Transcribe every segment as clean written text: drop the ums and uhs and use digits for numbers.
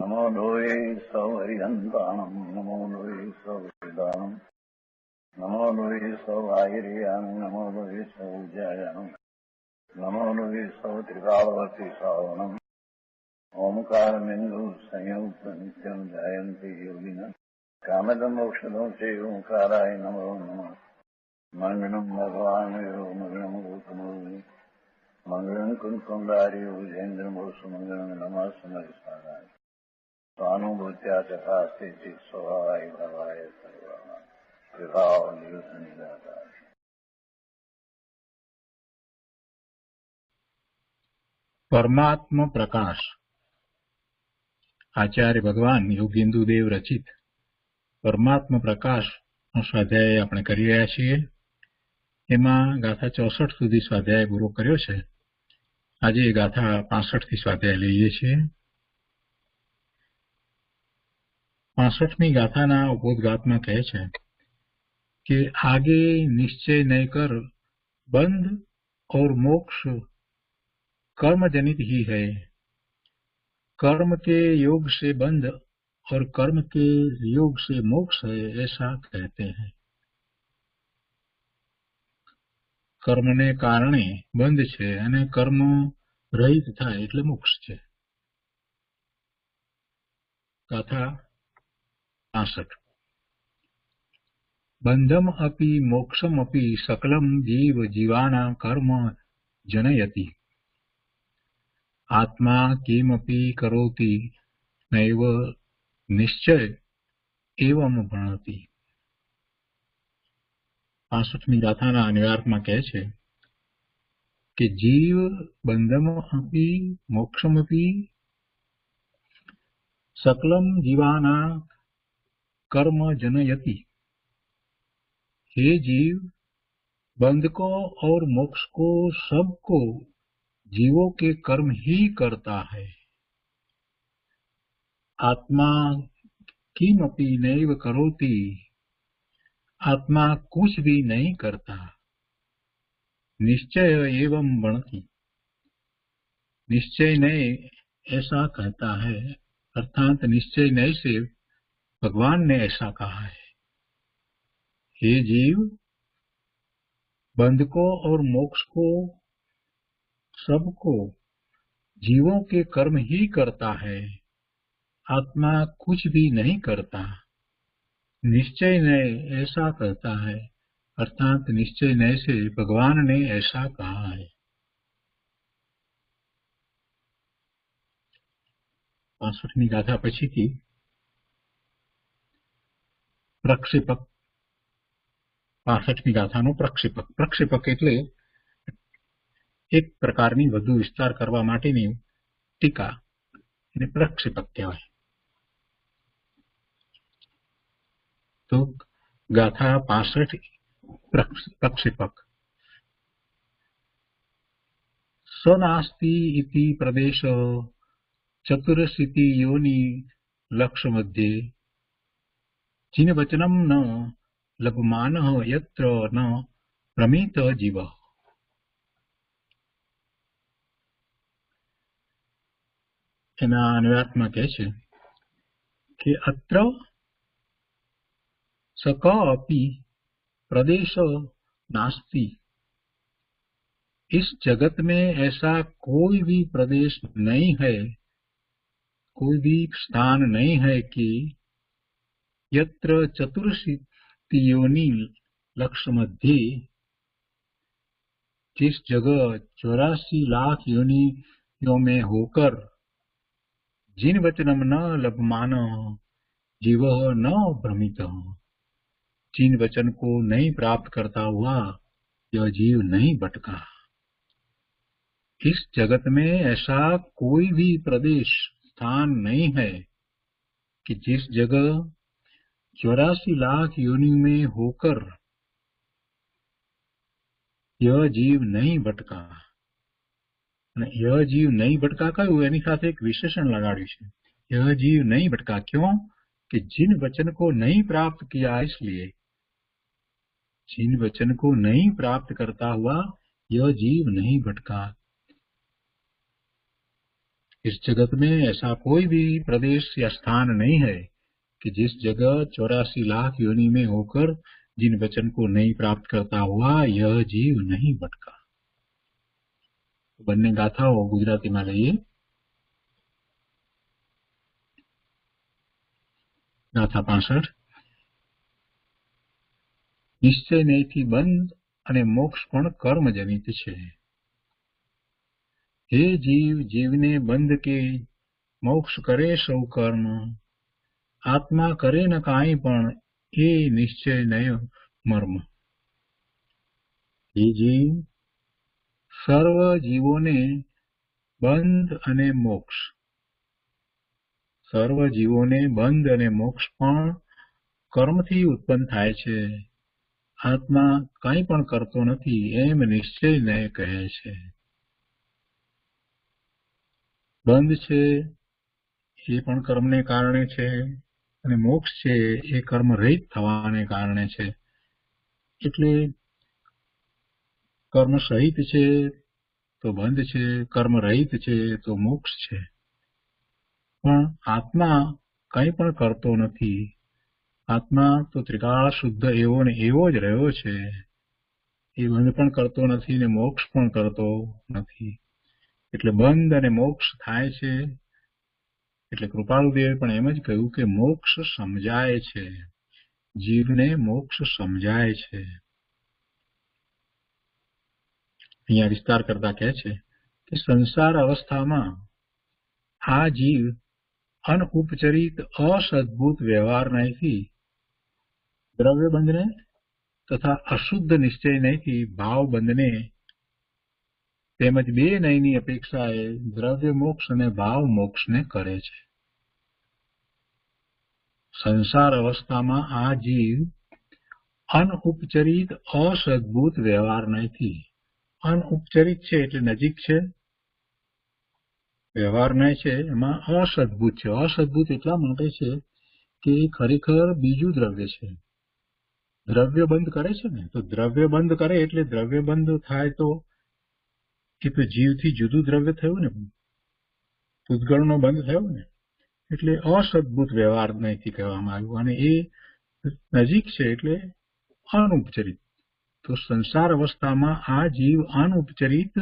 नमो लोये सौहरिहन्ताणं नमो लोये सौहृदानं नमो लोये सौभागिर्यानं नमो लोये सौज्यायानं नमो लोये सौत्रिकालवती सावनं ओंकारमिन्दु संयुक्त नित्यं ध्यायन्ति योगिनः कामदमोक्षदं चैव ओंकाराय नमो नमः। मंगलम भगवान मंगलम गौतमो मंगलम कुंकुंडारी उजेन्द्रमोसु मंगलम नमः समरिसाराय स्वानुभूत्या तथा स्थिति स्वभावाय भवाय सर्वाणां विभाव नियुक्त निराकार। परमात्म प्रकाश आचार्य भगवान योगेन्दु देव रचित परमात्म प्रकाश નો સ્વાધ્યાય આપણે કરી રહ્યા છીએ। એમાં ગાથા 64 સુધી સ્વાધ્યાય પૂરો કર્યો છે। આજે ગાથા 65 થી સ્વાધ્યાય લઈએ છીએ। 65મી ગાથાના ઉपोद्घातમાં કહે છે કે आगे निश्चय नहीं कर बंध और मोक्ष कर्म जनित ही है। कर्म के योग से बंध और कर्म के योग से मोक्ष है, ऐसा कहते हैं। कर्म ने कारणे बंध छे अने कर्म रहित थाय एटले मोक्ष छे। गाथा 65 बंधम अपि मोक्षम अपि सकलम जीव जीवाना कर्म जनयति। आत्मा किमपि करोति नैव निश्चय एवं भणति। 65મી ગાથાના અન્વયાર્થમાં કહે છે કે જીવ બંધમ अपि મોક્ષમપि सकलम जीवाना कर्म जनयति। हे जीव, बंध को और मोक्ष को सबको जीवों के कर्म ही करता है। आत्मा किमपि नैव करोति, आत्मा कुछ भी नहीं करता। निश्चय एवं भणति, निश्चय नहीं ऐसा कहता है, अर्थात निश्चय नहीं से भगवान ने ऐसा कहा है। हे जीव, बंध को और मोक्ष को सबको जीवों के कर्म ही करता है, आत्मा कुछ भी नहीं करता। निश्चय नहीं ऐसा कहता है, अर्थात निश्चय नहीं से भगवान ने ऐसा कहा है। 65મી ગાથા પછીથી પ્રક્ષેપક 65મી ગાથાનો પ્રક્ષેપક પ્રક્ષેપક એટલે એક પ્રકારની વધુ વિસ્તાર કરવા માટેની ટીકા એને પ્રક્ષેપક કહેવાય। तो गाथा 65 प्रक्षेपक सनास्ति इति प्रदेश चतुरस्थिति योनि लक्ष्य मध्ये जिन वचनम न लभमानः यत्र न प्रमित जीव। एना अन्वयार्थમાં કહે છે કે अत्र सक अपि प्रदेश नास्ति। इस जगत में ऐसा कोई भी प्रदेश नहीं है, कोई भी स्थान नहीं है कि यत्र चतुर्षिति योनि लक्ष्य मध्ये, जिस जगह 84 लाख योनियों में होकर जिन वचनम न लभमान जीव न भ्रमित, जिन वचन को नहीं प्राप्त करता हुआ यह जीव नहीं भटका। इस जगत में ऐसा कोई भी प्रदेश स्थान नहीं है कि जिस जगह 84 लाख योनि में होकर यह जीव नहीं भटका। यह जीव नहीं भटका क्यों? एनी साथे एक विशेषण लगाड्યું છે। यह जीव नहीं भटका क्यों? कि जिन वचन को नहीं प्राप्त किया, इसलिए जिन वचन को नहीं प्राप्त करता हुआ यह जीव नहीं भटका। इस जगत में ऐसा कोई भी प्रदेश या स्थान नहीं है कि जिस जगह 84 लाख योनि में होकर जिन वचन को नहीं प्राप्त करता हुआ यह जीव नहीं भटका। બંને ગાથાઓ ગુજરાતીમાં લઈએ। ગાથા 65। નિશ્ચય નહીંથી બંધ અને મોક્ષ પણ કર્મજનિત છે। हे जीव जीवने बंध के मोक्ष करे सौ कर्म, आत्मा करे न काई पण ए निश्चय नय मर्म। हे जीव सर्व जीवोने બંધ અને મોક્ષ, સર્વ જીવોને બંધ અને મોક્ષ પણ કર્મથી ઉત્પન્ન થાય છે। આત્મા કંઈ પણ કરતો નથી એમ નિશ્ચયને કહે છે। બંધ છે એ પણ કર્મને કારણે છે અને મોક્ષ છે એ કર્મ રહિત થવાને કારણે છે। એટલે કર્મ સહિત છે તો બંધ છે, કર્મ રહિત છે તો મોક્ષ છે। પણ આત્મા કંઈ પણ કરતો નથી। આત્મા તો ત્રિકાળ શુદ્ધ એવો ને એવો જ રહ્યો છે। એ બંધ પણ કરતો નથી ને મોક્ષ પણ કરતો નથી। એટલે બંધ અને મોક્ષ થાય છે। એટલે કૃપાળુદેવે પણ એમ જ કહ્યું કે મોક્ષ સમજાય છે, જીવને મોક્ષ સમજાય છે। અહીંયા વિસ્તાર કરતા કહે છે કે સંસાર અવસ્થામાં આ જીવ અનઉપચરિત અસદભૂત વ્યવહારથી દ્રવ્ય બંધને તથા અશુદ્ધ નિશ્ચય નહીંથી ભાવ બંધને તેમજ બે નયની અપેક્ષાએ દ્રવ્ય મોક્ષ અને ભાવ મોક્ષને કરે છે। સંસાર અવસ્થામાં આ જીવ અનઉપચરિત અસદભૂત વ્યવહાર નહીંથી, અનઉપચરિત છે એટલે નજીક છે, વ્યવહાર નહીં છે એમાં અસદભૂત છે। અસદભૂત એટલા માટે છે કે એ ખરેખર બીજું દ્રવ્ય છે। દ્રવ્ય બંધ કરે છે ને, તો દ્રવ્ય બંધ કરે એટલે દ્રવ્ય બંધ થાય તો એ તો જીવથી જુદું દ્રવ્ય થયું ને, પૂતગળનો બંધ થયો ને, એટલે અસદભૂત વ્યવહાર નહીંથી કહેવામાં આવ્યું અને એ નજીક છે એટલે અનઉપચરિત। તો સંસાર અવસ્થામાં આ જીવ અનઉપચરિત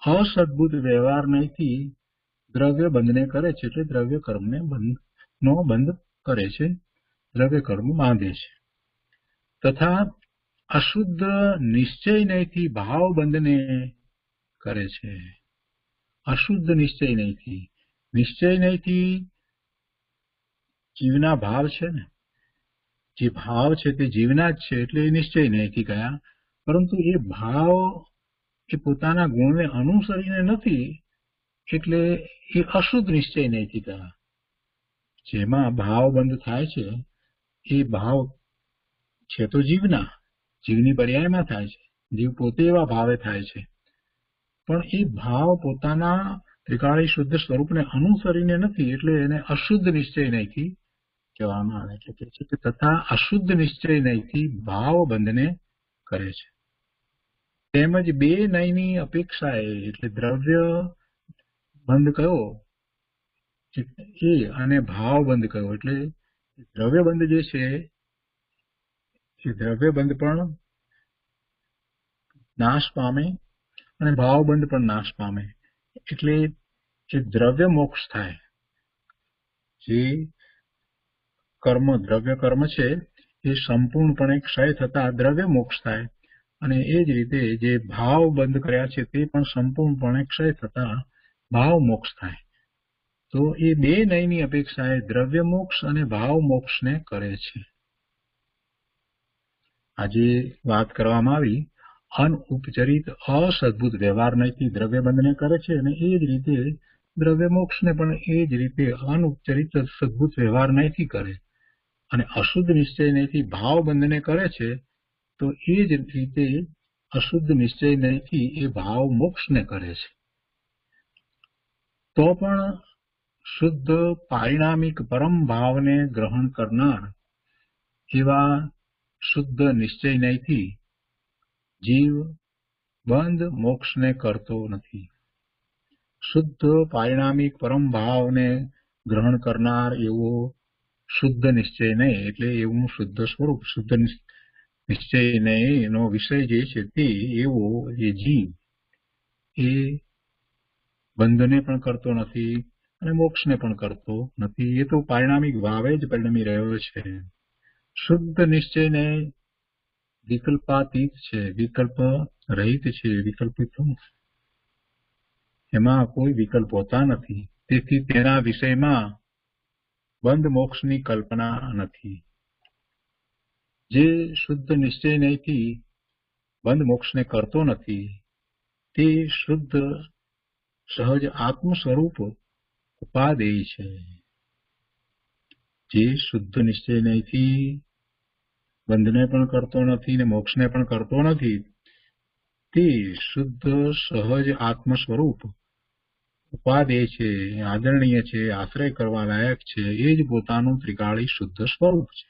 અસદભૂત વ્યવહાર નહીંથી દ્રવ્ય બંધને કરે છે એટલે દ્રવ્ય કર્મને બંધ કરે છે, દ્રવ્ય કર્મ બાંધે છે। તથા અશુદ્ધ નિશ્ચય નહીંથી ભાવ બંધને કરે છે। અશુદ્ધ નિશ્ચય નહીંથી, નિશ્ચય નહીંથી જીવના ભાવ છે ને, જે ભાવ છે તે જીવના જ છે એટલે એ નિશ્ચય નહીંથી ગયા। પરંતુ એ ભાવ એ પોતાના ગુણને અનુસરીને નથી એટલે એ અશુદ્ધ નિશ્ચય નહીંથી ગયા। જેમાં ભાવ બંધ થાય છે એ ભાવ છે તો જીવના, જીવની પર્યાયમાં થાય છે, જીવ પોતે એવા ભાવે થાય છે, પણ એ ભાવ પોતાના ત્રિકાળી શુદ્ધ સ્વરૂપને અનુસરીને નથી એટલે એને અશુદ્ધ નિશ્ચય નહીંથી કહેવામાં આવે છે। કે તથા અશુદ્ધ નિશ્ચય નહીંથી ભાવ બંધને કરે છે। તેમજ બે નયની અપેક્ષાએ એટલે દ્રવ્ય બંધ કયો એ અને ભાવ બંધ કયો એટલે દ્રવ્ય બંધ જે છે એ દ્રવ્ય બંધ પણ નાશ પામે અને ભાવ બંધ પણ નાશ પામે। એટલે જે દ્રવ્ય મોક્ષ થાય, જે કર્મ દ્રવ્ય કર્મ છે એ સંપૂર્ણપણે ક્ષય થતા દ્રવ્ય મોક્ષ થાય અને એ જ રીતે જે ભાવ બંધ કર્યા છે તે પણ સંપૂર્ણપણે ક્ષય થતા ભાવ મોક્ષ થાય। તો એ બે નયની અપેક્ષાએ દ્રવ્ય મોક્ષ અને ભાવ મોક્ષને કરે છે। આજે વાત કરવામાં આવી અનઉપચરિત અસદભૂત વ્યવહાર નહીંથી દ્રવ્ય બંધને કરે છે અને એ જ રીતે દ્રવ્ય મોક્ષને પણ એ જ રીતે અનઉપચરિત સદભૂત વ્યવહાર નહીંથી કરે અને અશુદ્ધ નિશ્ચય નહીંથી ભાવ બંધને કરે છે। તો એ જ રીતે અશુદ્ધ નિશ્ચય નહીંથી એ ભાવ મોક્ષને કરે છે। તો પણ શુદ્ધ પારિણામિક પરમ ભાવને ગ્રહણ કરનાર એવા શુદ્ધ નિશ્ચય નહીંથી જીવ બંધ મોક્ષને કરતો નથી। શુદ્ધ પારિણામિક પરમ ભાવને ગ્રહણ કરનાર એવો શુદ્ધ નિશ્ચય નહીં, એટલે એવું શુદ્ધ સ્વરૂપ, શુદ્ધ નિશ્ચય નહીં એનો વિષય જે છે તે એવો એ જીવ એ બંધને પણ કરતો નથી અને મોક્ષને પણ કરતો નથી. એ તો પારિણામિક ભાવે જ પરિણમી રહ્યો છે. શુદ્ધ નિશ્ચયને વિકલ્પાતીત છે, વિકલ્પ રહિત છે, વિકલ્પિત એમાં કોઈ વિકલ્પ હોતા નથી. તેથી તેના વિષયમાં બંધ મોક્ષની કલ્પના નથી. જે શુદ્ધ નિશ્ચયથી બંધ મોક્ષને કરતો નથી તે શુદ્ધ સહજ આત્મ સ્વરૂપ ઉપાદેય છે. જે શુદ્ધ નિશ્ચયથી બંધને પણ કરતો નથી ને મોક્ષને પણ કરતો નથી તે શુદ્ધ સહજ આત્મ સ્વરૂપ ઉપાદેય છે, આદરણીય છે, આશ્રય કરવા લાયક છે. એ જ પોતાનું ત્રિકાળી શુદ્ધ સ્વરૂપ છે.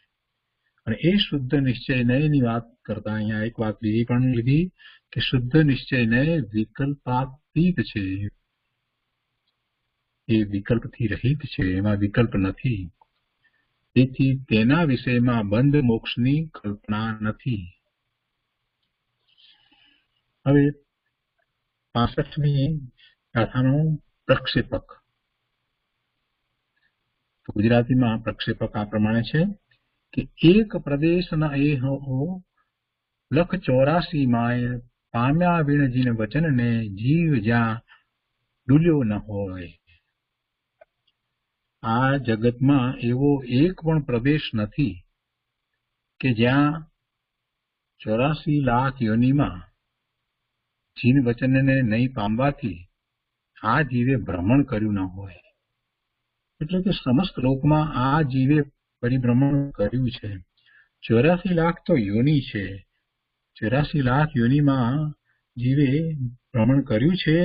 અને એ શુદ્ધ નિશ્ચયની વાત કરતા અહીંયા એક વાત બીજી પણ લીધી કે શુદ્ધ નિશ્ચયને વિકલ્પાતીત છે, એ વિકલ્પથી રહિત છે, એમાં વિકલ્પ નથી. તેથી તેના વિષયમાં બંધ મોક્ષની કલ્પના નથી. હવે 65મી ગાથાનું પ્રક્ષેપક. તો ગુજરાતીમાં પ્રક્ષેપક આ પ્રમાણે છે કે એક પ્રદેશ ન એ હો લખ 84 માય પામ્યા વિણ જીન વચનને જીવ જ્યાં ડૂલ્યો ન હોય. આ જગતમાં એવો એક પણ પ્રદેશ નથી કે જ્યાં 84 લાખ યોનિમાં જીન વચનને નહીં પામવાથી આ જીવે ભ્રમણ કર્યું ન હોય. એટલે કે સમસ્ત લોકમાં આ જીવે પરિભ્રમણ કર્યું છે. 84 લાખ તો યોનિ છે. 84 લાખ યોનિમાં જીવે ભ્રમણ કર્યું છે.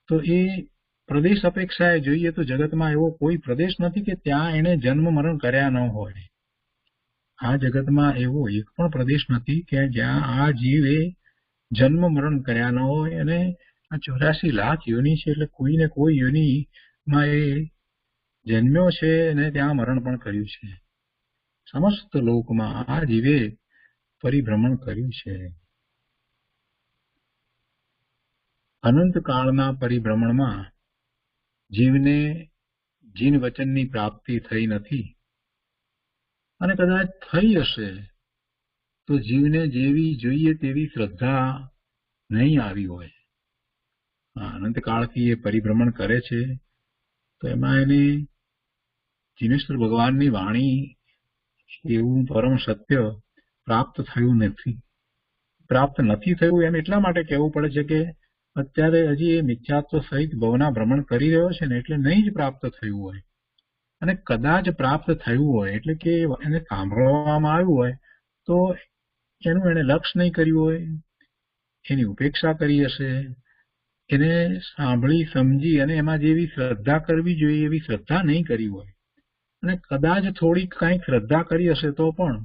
તો એ પ્રદેશ અપેક્ષાએ જોઈએ તો જગતમાં એવો કોઈ પ્રદેશ નથી કે ત્યાં એને જન્મ મરણ કર્યા ન હોય. આ જગતમાં એવો એક પણ પ્રદેશ નથી કે જ્યાં આ જીવે જન્મ મરણ કર્યા ન હોય. અને આ 84 લાખ યોનિ છે એટલે કોઈને કોઈ યોનિમાં એ જન્મ્યો છે અને ત્યાં મરણ પણ કર્યું છે. સમસ્ત લોકમાં આ જીવે પરિભ્રમણ કર્યું છે. અનંત કાળના પરિભ્રમણમાં જીવને જીન વચનની પ્રાપ્તિ થઈ નથી. અને કદાચ થઈ હશે તો જીવને જેવી જોઈએ તેવી શ્રદ્ધા નહીં આવી હોય. અનંત કાળથી એ પરિભ્રમણ કરે છે તો એમાં એને જીનેશ્વર ભગવાનની વાણી એવું પરમ સત્ય પ્રાપ્ત થયું નથી. પ્રાપ્ત નથી થયું એમ એટલા માટે કહેવું પડે છે કે અત્યારે હજી એ મિથ્યાત્વ સહિત ભવના ભ્રમણ કરી રહ્યો છે ને એટલે નહીં જ પ્રાપ્ત થયું હોય. અને કદાચ પ્રાપ્ત થયું હોય એટલે કે એને સાંભળવામાં આવ્યું હોય તો એનું એને લક્ષ્ય નહીં કર્યું હોય, એની ઉપેક્ષા કરી હશે. એને સાંભળી સમજી અને એમાં જેવી શ્રદ્ધા કરવી જોઈએ એવી શ્રદ્ધા નહીં કરી હોય. અને કદાચ થોડીક કાંઈક શ્રદ્ધા કરી હશે તો પણ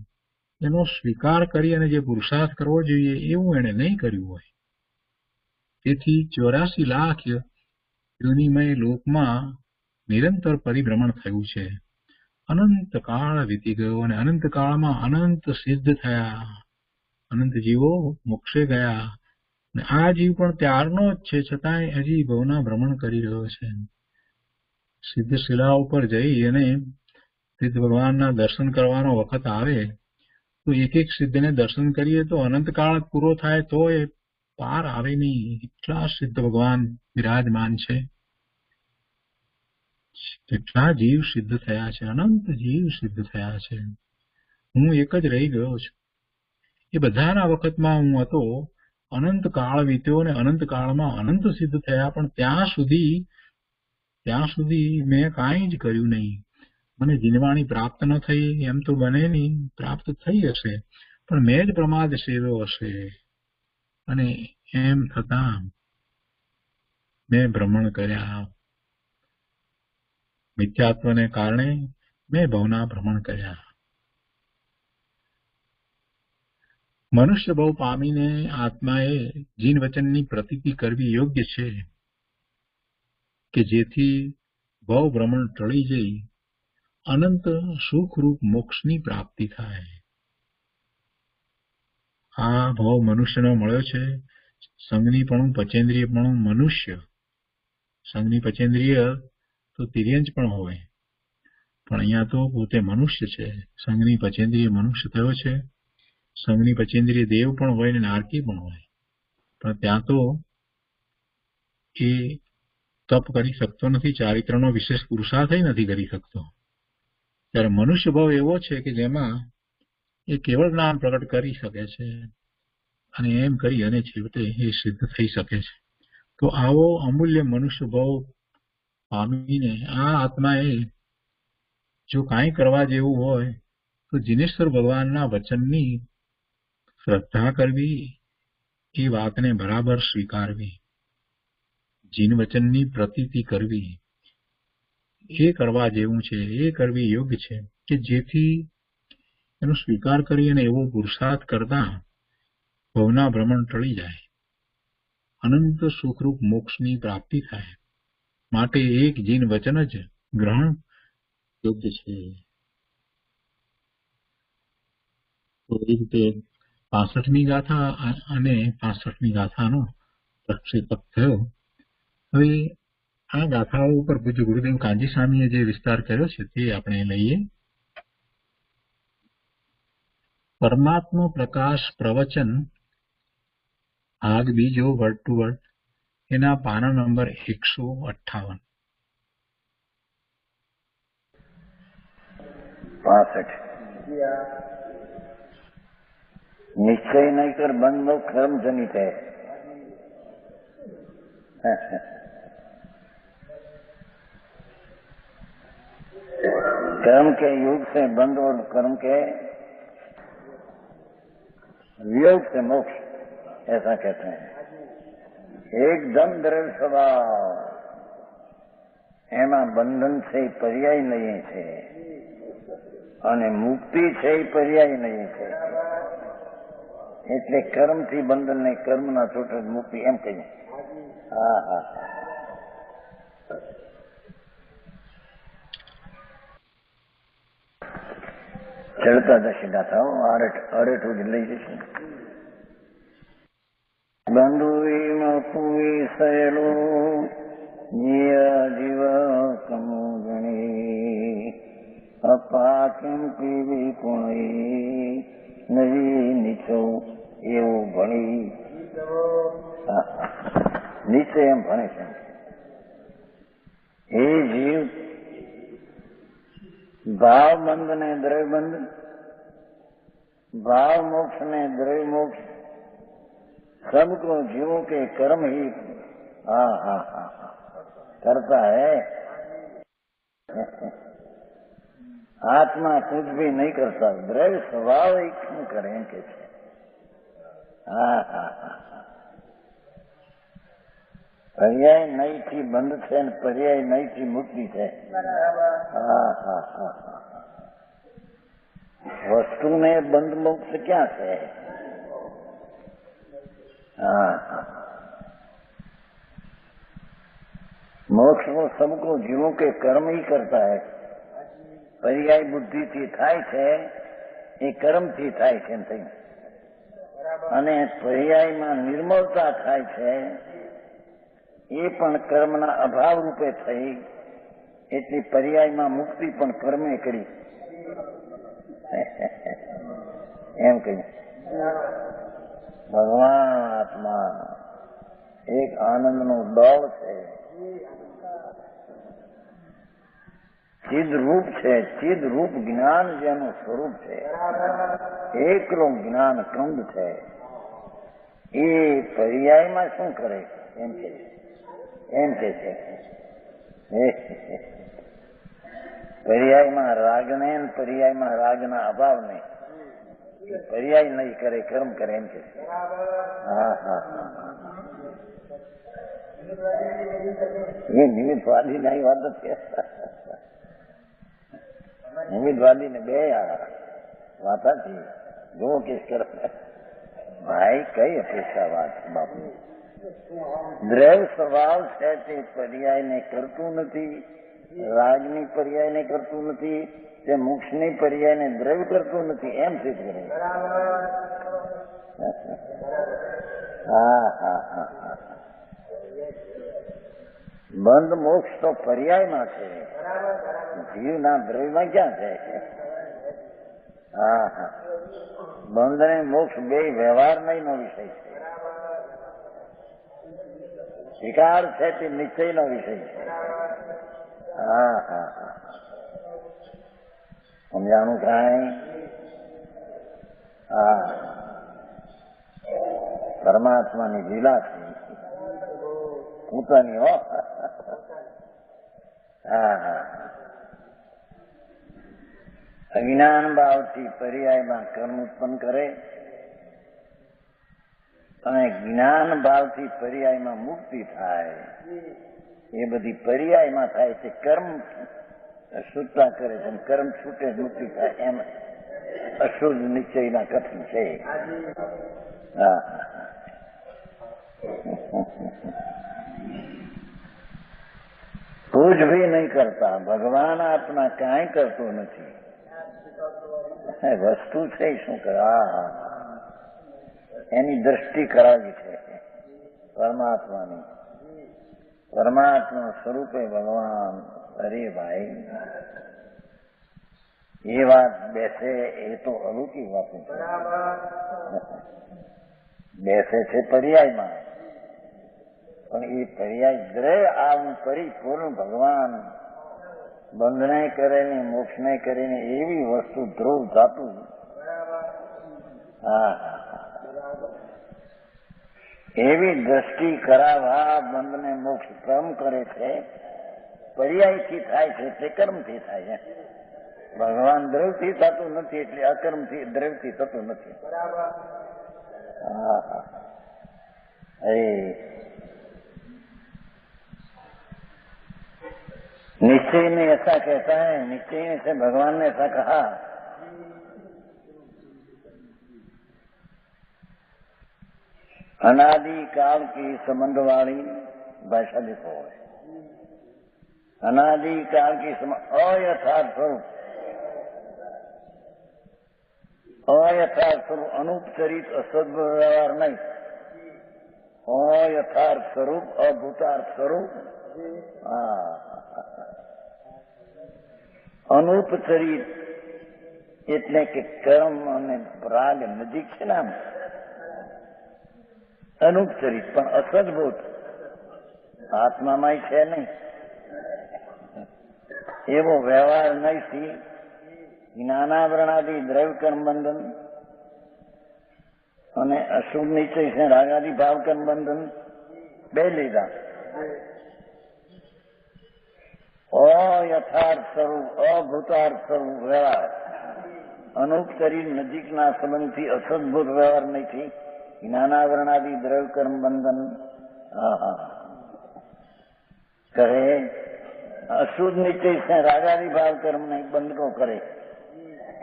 એનો સ્વીકાર કરી અને જે પુરુષાર્થ કરવો જોઈએ એવું એને નહીં કર્યું હોય. તેથી 84 લાખ યોનિમય લોકમાં નિરંતર પરિભ્રમણ થયું છે. અનંત કાળ વીતી ગયો અને અનંત કાળમાં અનંત સિદ્ધ થયા. અનંત જીવો મોક્ષે ગયા. અને આ જીવ પણ ત્યારનો જ છે છતાંય હજી ભવના ભ્રમણ કરી રહ્યો છે. સિદ્ધ શિલા ઉપર જઈ અને સિદ્ધ ભગવાનના દર્શન કરવાનો વખત આવે તો એક એક સિદ્ધને દર્શન કરીએ તો અનંત કાળ પૂરો થાય તો એ પાર આવે નહીં. એટલા સિદ્ધ ભગવાન વિરાજમાન છે. કેટલા જીવ સિદ્ધ થયા છે, અનંત જીવ સિદ્ધ થયા છે. હું એક જ રહી ગયો છું. એ બધાના વખતમાં હું હતો. અનંત કાળ વીત્યો અને અનંત કાળમાં અનંત સિદ્ધ થયા, પણ ત્યાં સુધી મેં કાંઈ જ કર્યું નહીં. મને જીનવાણી પ્રાપ્ત ન થઈ એમ તો બને નહીં. પ્રાપ્ત થઈ હશે પણ મેં જ પ્રમાદ સેવ્યો હશે. અને એમ થતા મેં ભ્રમણ કર્યા. મિથ્યાત્વને કારણે મેં ભવના ભ્રમણ કર્યા. મનુષ્ય બહુ પામીને આત્માએ જીન વચનની પ્રતીતિ કરવી યોગ્ય છે. કે જેથી ભવ ભ્રમણ ટળી જઈ અનંત સુખરૂપ મોક્ષની પ્રાપ્તિ થાય. આ ભાવ મનુષ્યનો મળ્યો છે. સંગનીપણું પચેન્દ્રિયપણું મનુષ્ય, સંગની પચેન્દ્રિય તો તિર્યંજ પણ હોય, પણ અહીંયા તો પોતે મનુષ્ય છે. સંગની પચેન્દ્રિય મનુષ્ય થયો છે. સંગની પચેન્દ્રિય દેવ પણ હોય ને નારકી પણ હોય, પણ ત્યાં તો એ તપ કરી શકતો નથી, ચારિત્રનો વિશેષ પુરુષાર્થ નથી કરી શકતો. ત્યારે મનુષ્ય ભાવ એવો છે કે જેમાં એ કેવળ જ્ઞાન પ્રગટ કરી શકે છે અને એમ કરી અને છેવટે એ સિદ્ધ થઈ શકે છે. તો આવો અમૂલ્ય મનુષ્ય ભાવ પામીને આ આત્માએ જો કાંઈ કરવા જેવું હોય તો જીનેશ્વર ભગવાનના વચનની શ્રદ્ધા કરવી, એ વાતને બરાબર સ્વીકારવી, જીન વચનની પ્રતીતિ કરવી, એ કરવા જેવું છે, એ કરવી યોગ્ય છે કે જેથી એનો સ્વીકાર કરી અને એવો પુરુષાર્થ કરતા ભવના ભ્રમણ ટળી જાય, અનંત સુખરૂપ મોક્ષની પ્રાપ્તિ થાય. માટે એક જીન વચન જ ગ્રહણ યોગ્ય છે. તો એ રીતે 65મી ગાથા અને 65મી ગાથાનો પ્રક્ષેપક થયો. હવે આ ગાથાઓ ઉપર પૂજ્ય ગુરુદેવ કાંજી સ્વામીએ જે વિસ્તાર કર્યો છે તે આપણે લઈએ. પરમાત્મા પ્રકાશ પ્રવચન ભાગ બીજો વર્ડ ટુ વર્ડ, એના પાના નંબર 158. 65 निश्चय नहीं कर बंद कर्म जनित है. कर्म के युग से बंद और कर्म के वियोग से मोक्ष, ऐसा कहते हैं. एकदम દ્રઢ સ્વભાવ, એમાં બંધન છે એ પર્યાય નહીં છે અને મુક્તિ છે એ પર્યાય નહીં છે. એટલે કર્મથી બંધન ને કર્મના છૂટે મુક્તિ એમ કહીએ. હા હા ચડતા જશે ગાથાઓ, અડેઠ લઈ જશે. બંધુ સયલું જીવ કમુગણી અપાકિમ પીવી કુણી નવી નીચો એવું ભણી. નીચે એમ ભણે છે. એ જીવ ભાવ બંધ ને દ્રવ્ય બંધ, भाव मोक्ष में द्रव्य मोक्ष सबको जीवों के कर्म ही करता है. आत्मा कुछ भी नहीं करता, द्रव्य स्वभाव ही क्यों करें के पर्याय नहीं थी बंद છે ને पर्याय नहीं थी मुक्ति છે. वस्तु में बंद मोक्ष क्या है? मोक्ष को सबको जीवों के कर्म ही करता है. पर्याय बुद्धि થી થાય છે એ કર્મ થી થાય છે અને પર્યાયમાં નિર્મળતા થાય છે એ પણ કર્મના અભાવ રૂપે થઈ. એટલે પર્યાયમાં મુક્તિ પણ કર્મે કરી એમ કહ્યું. ભગવાન આત્મા એક આનંદનો દળ છે, ચિદ રૂપ છે. ચિદ રૂપ જ્ઞાન જેનું સ્વરૂપ છે, એકલું જ્ઞાન કંદ છે. એ પર્યાયમાં શું કરે એમ કે છે પર્યાયમાં રાગને પર્યાયમાં રાગના અભાવને પર્યાય નહીં કરે, કર્મ કરે એમ કે છે. એ નિમિત્તવાદી ની વાત નથી. નિમિત્તવાદી ને બે વાતાથી જુઓ કે ભાઈ કઈ અપેક્ષા વાત બાપુ દ્રવ્ય સ્વભાવ છે તે પર્યાયને કરતું નથી, રાગની પર્યાયને કરતું નથી, તે મોક્ષની પર્યાયને દ્રવ્ય કરતું નથી, એમ સિદ્ધ કરે. હા હા હા હા. બંધ મોક્ષ તો પર્યાયમાં છે, જીવના દ્રવ્યમાં ક્યાં છે? હા હા. બંધ અને મોક્ષ બે વ્યવહાર નો વિષય છે. શિકાર છે તે નિશ્ચયનો વિષય છે. હા હા હા. સમજાણું કાંઈ? હા. પરમાત્માની લીલા છે પોતાની. હો હા હા. અજ્ઞાન ભાવથી પર્યાયમાં કર્મ ઉત્પન્ન કરે અને જ્ઞાન ભાવથી પર્યાયમાં મુક્તિ થાય. એ બધી પર્યાયમાં થાય છે. કર્મ છૂટતા કરે છે, કર્મ છૂટે મુક્તિ થાય, એમ અશુદ્ધ નિશ્ચયના કથન છે. હા. कुछ भी नहीं करता, भगवान अपना कांई करतो નથી. વસ્તુ છે શું કરે? એની દ્રષ્ટિ કરાવી છે પરમાત્માની. પરમાત્મા સ્વરૂપે ભગવાન. અરે ભાઈ, એ વાત બેસે એ તો અલૌકિક વાત છે. બેસે છે પર્યાયમાં, પણ એ પર્યાય દ્રવ્ય આવું પરિપૂર્ણ ભગવાન બંધને કરીને મોક્ષને કરીને એવી વસ્તુ ધ્રુવ ધાતુ. હા. એવી દ્રષ્ટિ કરાવવા બંધને મોક્ષ કર્મ કરે છે. પર્યાયથી થાય છે તે કર્મથી થાય છે. ભગવાન દ્રવ્યથી થતું નથી, એટલે અકર્મથી દ્રવ્યથી થતું નથી. હા હા. निश्चय में ऐसा कहता है, निश्चय से भगवान ने ऐसा कहा. अनादि काल की संबंध वाली भाषा देखो है. अनादि काल की अयथार्थ स्वरूप, अयथार्थ स्वरूप, अनुपचरित असद्व्यवहार नहीं, अयथार्थ स्वरूप, अभूतार्थ स्वरूप. હા. અનુપચરિત એટલે કે કર્મ અને રાગ નજીક છે ને, આમ અનુપચરિત પણ અસદભૂત આત્મામાં છે નહીં એવો વ્યવહાર નહીં. જ્ઞાનાવરણાદિ દ્રવ્ય કર્મ બંધન અને અશુભ નિશ્ચય છે રાગાદિ ભાવ કર્મ બંધન બે લીધા. અયથાર્થ સ્વરૂપ, અભૂતાર્થ સ્વરૂપ વ્યવહાર, અનુપચરી નજીકના સંબંધથી અસદભૂત વ્યવહાર નથી. જ્ઞાનાવરણાદિ દ્રવ્ય કર્મ બંધન કરે. અશુદ્ધ નિશ્ચય છે રાગાદિ ભાવ કર્મ ને બંધકો કરે.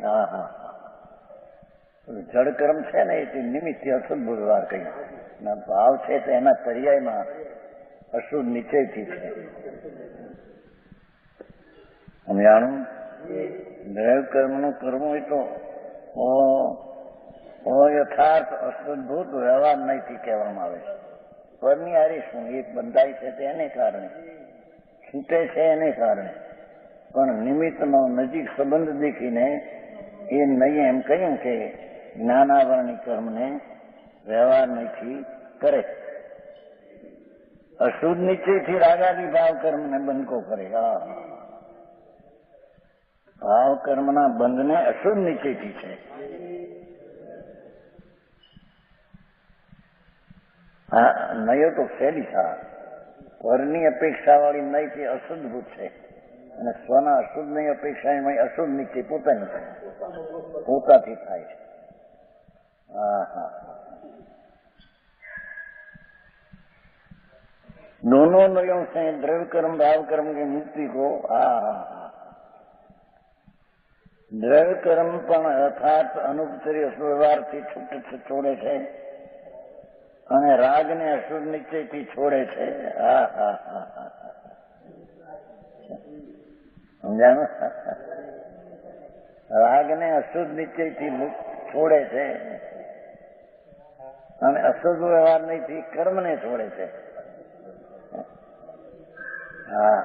હા હા. જળ કર્મ છે ને એ નિમિત્તે અસદભૂત વ્યવહાર કહ્યું. ભાવ છે તો એના પર્યાયમાં અશુદ્ધ નિશ્ચયથી છે. સમજાણું? દ્રવ્ય કર્મનું કરવું એ તો યથાર્થ અસદભૂત વ્યવહાર નહીંથી કહેવામાં આવે છે. પરની હારી શું એક બંધાય છે તે એને કારણે, છૂટે છે એને કારણે, પણ નિમિત્તનો નજીક સંબંધ દેખીને એ નહીં એમ કહ્યું કે જ્ઞાનાવરણી કર્મને વ્યવહાર નહીંથી કરે. અશુદ્ધ નિશ્ચયથી રાગાદિ ભાવ કર્મને બંધકો કરે. હા, ભાવ કર્મના બંધને અશુદ્ધ નિશ્ચયથી છે. હા, નયો તો ફેલી થા પરની અપેક્ષા વાળી નહીં તે અશુદ્ધભૂત છે, અને સ્વના અશુદ્ધ ની અપેક્ષા અશુદ્ધ નિશ્ચય પોતાની થાય, પોતાથી થાય છે. હા હા. दोनों नयों से द्रव्य कर्म भाव कर्म की मुक्ति को દ્રવ્ય કર્મ પણ અર્થાત અનુપચરી વ્યવહારથી છોડે છે, અને રાગને અશુદ્ધ નિશ્ચયથી છોડે છે. હા હા હા હા સમજાણું? રાગને અશુદ્ધ નિશ્ચયથી છોડે છે અને અશુદ્ધ વ્યવહાર નહીંથી કર્મને છોડે છે. હા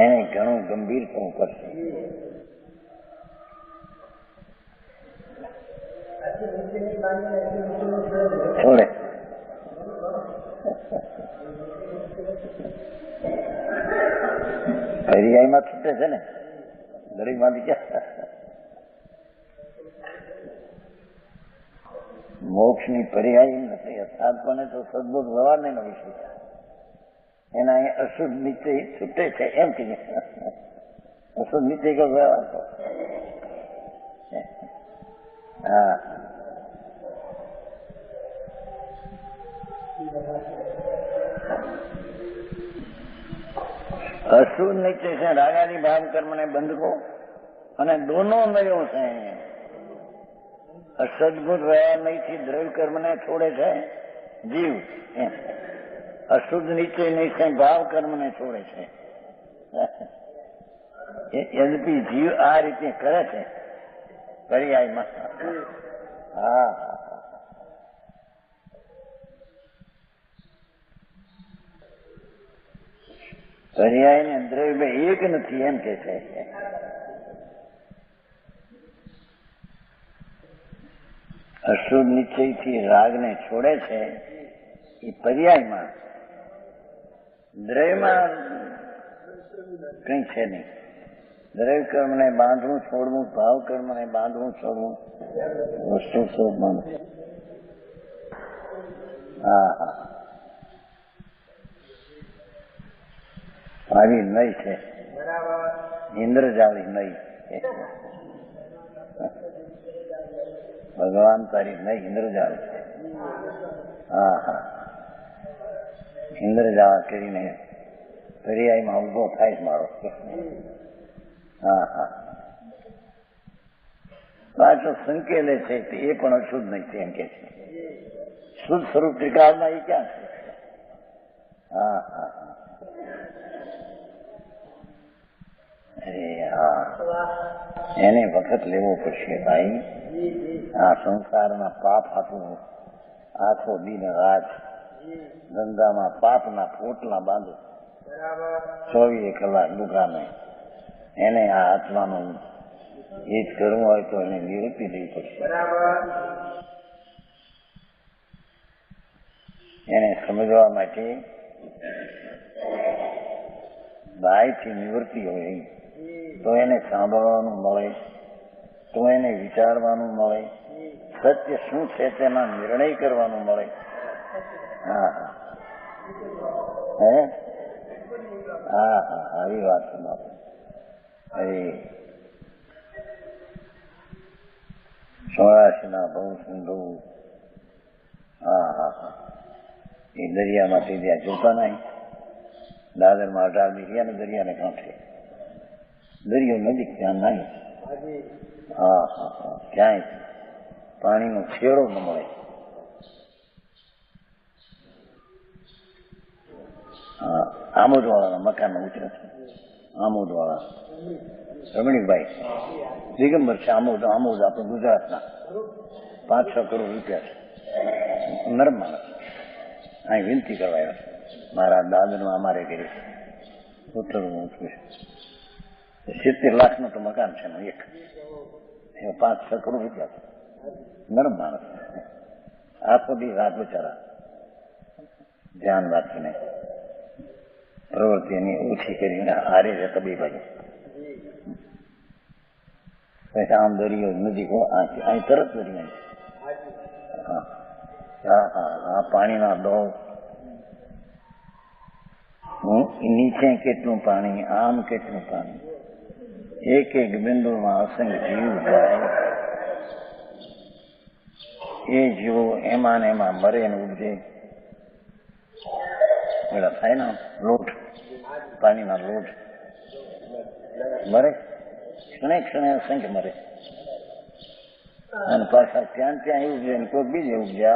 એને ઘણું ગંભીર થવું પડશે. છોડે પર્યાયમાં છૂટે છે ને ગરીબમાંથી ક્યાં? મોક્ષની પર્યાય નથી. અર્થાત્મને તો સદબુદ્ધ વ્યવહારને નો વિષય એના અહીં અશુદ્ધ નિશ્ચય છૂટે છે એમ કે અશુદ્ધ નિશ્ચય કો વ્યવહાર તો હા અશુદ્ધ નિશ્ચય છે રાગાદી ભાવ કર્મને બંધકો અને દોનો નયો છે. અસદબુદ્ધ વ્યવહાર નહીંથી દ્રવ્ય કર્મને છોડે છે જીવ. અશુદ્ધ નિશ્ચય નહીં છે ભાવ કર્મને છોડે છે. યદ્યપી જીવ આ રીતે કરે છે પર્યાયમાં. હા પર્યાય ને દ્રવ્ય એક નથી એમ કે છે. અશુદ્ધ નિશ્ચયથી રાગને છોડે છે એ પર્યાયમાં. દ્રવ્યમાં કઈ છે નહીં. દ્રવ્ય કર્મને બાંધવું છોડવું, ભાવ કર્મને બાંધવું છોડવું વસ્તુ સ્વરૂપમાં. હા હા આવી નહી છે ઇન્દ્રજાળી નહીં. ભગવાન તારી નહીં ઇન્દ્રજાળ છે. હા હા ઇન્દ્રજાળ કરીને પર્યાયમાં ઉભો થાય મારો. હા હા પાછો સંકેલે છે એ પણ અશુદ્ધ નહીં છે એમ કે છે. શુદ્ધ સ્વરૂપ ત્રિકાળમાં એ ક્યાં છે? હા હા અરે હા એને વખત લેવો પડશે ભાઈ. આ સંસારના પાપ હતું આખો દિન રાત ધંધામાં પાપના પોટલા બાંધો 24 કલાક દુકાને. એને આ આત્માનું એ જ કરવું હોય તો એને નિવૃત્તિ લેવી પડશે. એને સમજવા માટે બાયથી નિવૃત્તિ હોય તો એને સાંભળવાનું મળે, તો એને વિચારવાનું મળે, સત્ય શું છે તેમાં નિર્ણય કરવાનું મળે. હા હે હા હા આવી વાત બાપુ. અરે 84 બહુ સિંધુ. હા હા હા એ દરિયામાંથી ત્યાં જોતા નહીં. દાદરમાં 18 ગયા ને દરિયાને કાંઠે. દરિયો નજીક ત્યાં નહીં. હા હા હા ક્યાંય પાણીનો છેડો ન મળે. હા આમોદવાળાના મકાન ઉતરે છે. આમોદવાળા રમણીકભાઈ દિગંબર છે. આમોદ આપણે ગુજરાતના 5-6 કરોડ રૂપિયા છે. નરમ માણસ અહીં વિનંતી કરવા આવ્યા. મારા દાદરનું અમારે ઘરે ઉત્તરનું 70 લાખનું તો મકાન છે ને એક. 5-6 કરોડ રૂપિયા છે. નરમ માણસ આખો દી રાત બચારા ધ્યાન રાખીને પ્રવૃત્તિ એની ઓછી કરીને હારે છે તબીબાઈ. પછી આમ દરિયો નજીક અહીં તરત દરિયો. હા હા હા હા પાણીના ડોળ નીચે કેટલું પાણી, આમ કેટલું પાણી. એક એક બિંદુમાં અસંખ્ય જીવ જાય. એ જીવો એમાં ને એમાં મરે ને ઉપજે. પેલા થાય ને લોટ, પાણીના લોટ મરે, ક્ષણે ક્ષણે અસંખ્ય મરે. અને પાછા ત્યાં ત્યાં ઉપજે ને કોઈ બીજે ઉપજે.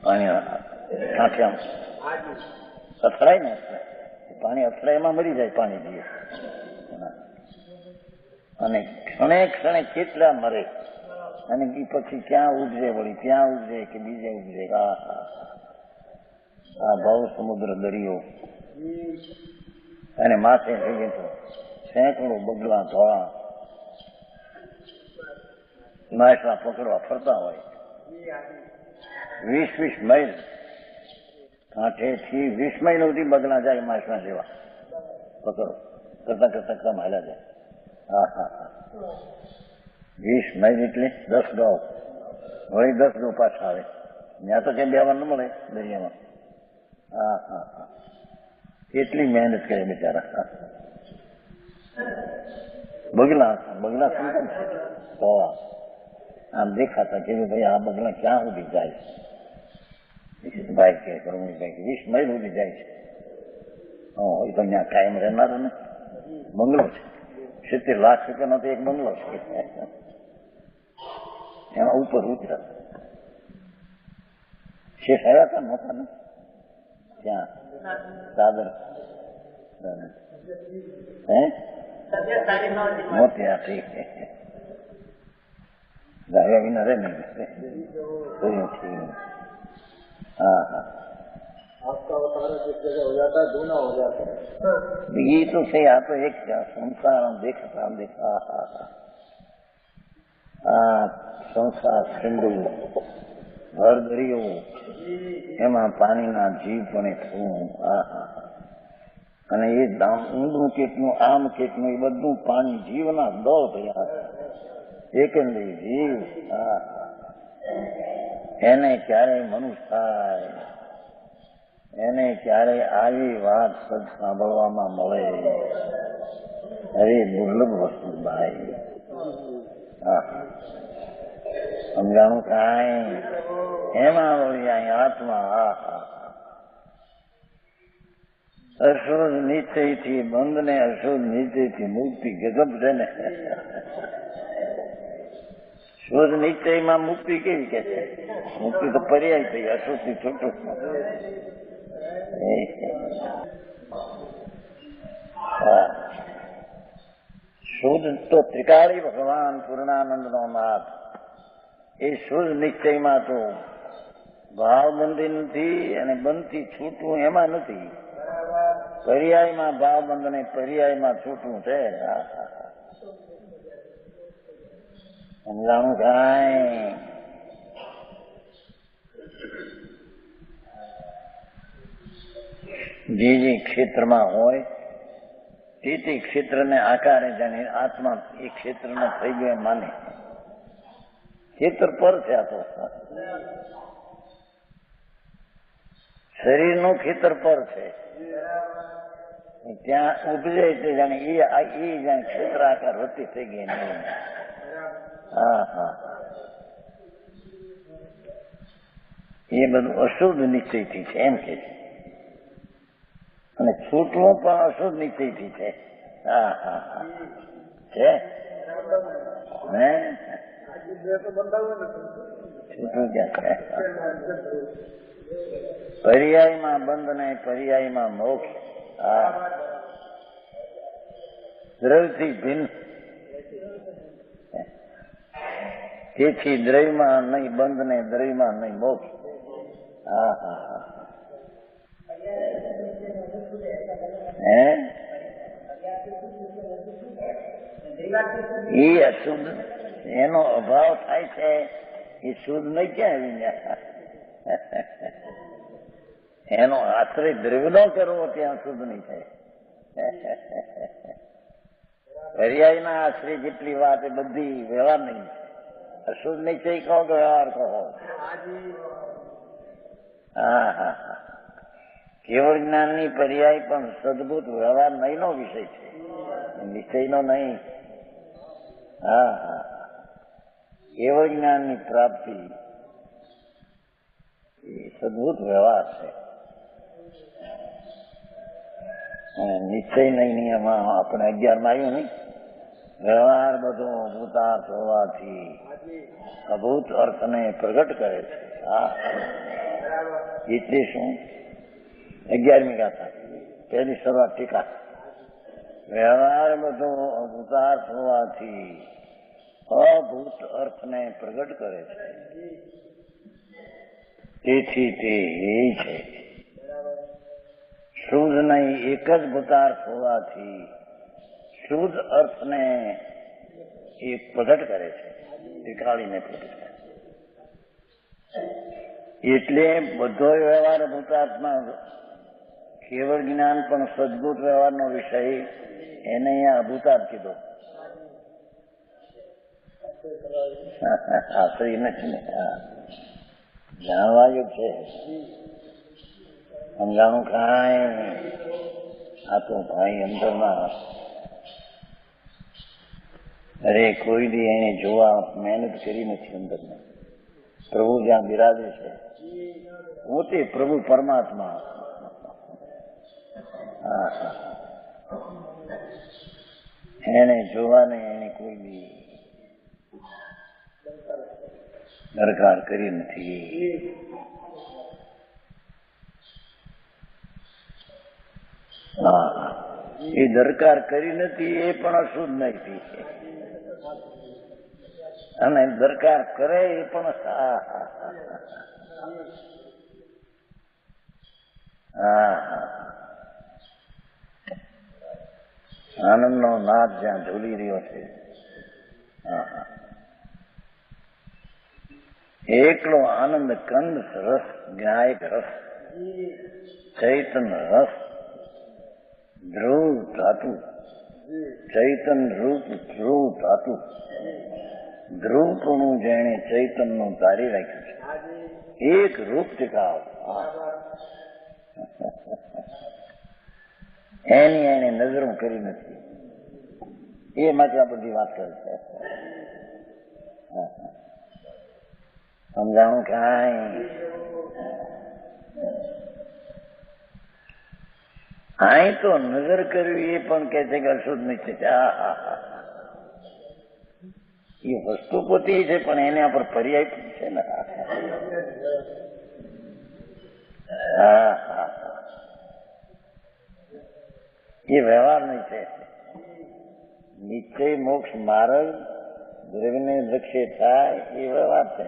પાણી કાંઠે આમ અથડાય ને, પાણી અથડાય એમાં મરી જાય પાણી પીએ. અને ક્ષણે ક્ષણે કેટલા મરે, અને પછી ક્યાં ઉપજે, વળી ત્યાં ઉપજે કે બીજે ઉપજે. આ ભાવ સમુદ્ર દરિયો, અને માથે જોઈએ તો સેંકડો બગલા ધોળા માછલા પકડવા ફરતા હોય. 20-20 માઇલ કાંઠેથી 20 માઇલ સુધી બગલા જાય માછલા જેવા પકડો કરતા કરતા કરતા હાલ્યા જાય. 20 માઇલ એટલે 10 ગાઉ, વળી 10 ગાઉ પાછા આવે. ત્યાં તો કઈ બેવા ન મળે દરિયામાં. કેટલી મહેનત કરે બિચારા બગલા. બગલા શું છે? આમ દેખાતા કે ભાઈ આ બગલા ક્યાં સુધી જાય છે? ભાઈ કે રમણીભાઈ 20 માઇલ સુધી જાય છે. એ તો ત્યાં કાયમ રહેનારો ને બંગલો છે. 70 લાખ રૂપિયાનો તો એક બંગલો છે. એમાં ઉપર ઉતરા શેઠ આવ્યા હતા નહોતા ને ત્યાં દાદર મોતિયા ઠીક ગાયા વિના રે નહીં. ये तो सही, आ तो एक संसार देखता देखा સંસાર સિંધુ ઘર દરિયો, એમાં પાણીના જીવ પણ થવું. અને એ ઊંડું કેટલું આમ કેટલું એ બધું પાણી જીવના દળ થયા એકંદરી જીવ. એને ક્યારેય મનુષ્ય થાય, એને ક્યારેય આવી વાત સદ સાંભળવામાં મળે. અરે દુર્લભ વસ્તુ ભાઈ. સમજાણું કાંઈ? એમાં વળી અહીં આત્મા અશુદ્ધ નિશ્ચયથી બંધ ને અશુદ્ધ નિશ્ચયથી મુક્તિ ગજબ છે ને. શુદ્ધ નિશ્ચયમાં મુક્તિ કેવી કે છે? મુક્તિ તો પર્યાય થઈ, અશુદ્ધ થી છૂટું. શુદ્ધ તો ત્રિકાળી ભગવાન પૂર્ણાનંદ નો નાથ. એ શુદ્ધ નિશ્ચયમાં તો ભાવ બંધી નથી, અને બંધથી છૂટવું એમાં નથી. પર્યાયમાં ભાવ બંધ ને પર્યાયમાં છૂટવું છે. સમજાણું કાંઈ? જે ક્ષેત્રમાં હોય તે ક્ષેત્રને આકારે જાણે આત્મા એ ક્ષેત્રનો થઈ ગયો માને. ક્ષેત્ર પર છે આ તો, શરીરનું ખેતર પર છે. ત્યાં ઉપજે છે જાણે એ જાણે ક્ષેત્ર આકાર વૃત્તિ થઈ ગઈ. એ બધું અશુદ્ધ નિશ્ચયથી છે એમ કે છે. અને છૂટવું પણ અશુદ્ધ નિશ્ચયથી છે. છે ને છૂટવું ક્યાં છે? પર્યાયમાં બંધ ને પર્યાયમાં મોક્ષ. દ્રવ્યથી ભિન્ન, તેથી દ્રવ્યમાં નહીં બંધ ને દ્રવ્યમાં નહીં મોક્ષ. એ અશુદ્ધ એનો અભાવ થાય છે. એ શુદ્ધ નહીં ક્યાં આવી જાય? એનો આશ્રય દ્રવ્ય નો કરવો ત્યાં શુદ્ધ નહીં થાય. પર્યાયના આશ્રય જેટલી વાત એ બધી વ્યવહાર નહીં. અશુદ્ધ નિશ્ચય કહો કે વ્યવહાર કહો. કેવળ જ્ઞાનની પર્યાય પણ સદભૂત વ્યવહાર નહીં નો વિષય છે, નિશ્ચયનો નહીં. કેવળ જ્ઞાનની પ્રાપ્તિ એ સદભૂત વ્યવહાર છે. નિશ્ચય નહીં. એમાં આપણે 11 માં આવ્યું નહીં, વ્યવહાર બધો ભૂતાર્થ હોવાથી અભૂત અર્થને પ્રગટ કરે છે. એટલે શું? 11મી ગાથા પહેલી શરૂઆત ટીકા. વ્યવહાર બધો અભૂતાર્થ હોવાથી અભૂત અર્થને પ્રગટ કરે છે. તેથી તે એ છે. શુદ્ધ નહીં, એક જ ભૂતાર્થ હોવાથી શુદ્ધ અર્થને એ પ્રગટ કરે છે, દેખાડીને પ્રગટ કરે. એટલે બધો વ્યવહાર ભૂતાર્થમાં કેવળ જ્ઞાન પણ સદભૂત વ્યવહારનો વિષય એને અહીંયા અભૂતાર્થ કીધો. આશ્રય નથી ને, જાણવા યોગ છે. સમજાણું કાંઈ આ તો ભાઈ અંદરમાં અરે કોઈ દી એને જોવા મહેનત કરી નથી. અંદરમાં પ્રભુ જ્યાં બિરાજે છે પોતે પ્રભુ પરમાત્મા. એને જોવાને એને કોઈ બી દરકાર કરી નથી. એ દરકાર કરી નથી, એ પણ અશુદ્ધ નથી. અને દરકાર કરે એ પણ આનંદનો નાદ જ્યાં ઝૂલી રહ્યો છે. એકલો આનંદ કંદ રસ, જ્ઞાયક રસ, ચૈતન રસ, ધ્રુવ ધાતુ, ચૈતન રૂપ ધ્રુવ ધાતુ, ધ્રુવપણું જેણે ચૈતનનું તારી રાખ્યું છે. એક રૂપ ટીકાવ એની એને નજરો કરી નથી. એ માટે આ બધી વાત કરે છે. સમજાણું કાંઈ? અહીં તો નજર કરવી એ પણ કે છે કે અશુદ્ધ નિશ્ચિત. એ વસ્તુ પોતે છે પણ એના પર પર્યાય પણ છે ને. એ વ્યવહાર નહીં છે. નિશ્ચય મોક્ષ માર્ગ દ્રવ્યને દ્રક્ષે થાય એ વ્યવહાર છે.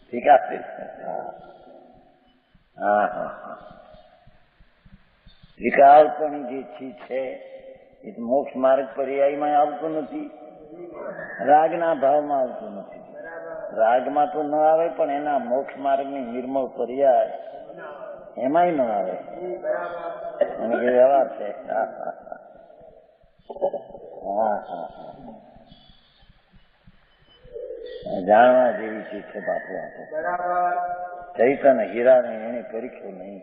ઠીક છે. વિકાલ પણ જે ચીજ છે એ મોક્ષ માર્ગ પર્યાયમાં આવતું નથી, રાગના ભાવમાં આવતું નથી. રાગમાં તો ન આવે પણ એના મોક્ષ માર્ગની નિર્મળ પર્યાય એમાંય ન આવે. એને કે વ્યવહાર છે. જાણવા જેવી ચીજ છે બાપુ. આપો ચૈતન્ય હીરાને એને પરીખ્યો નહીં.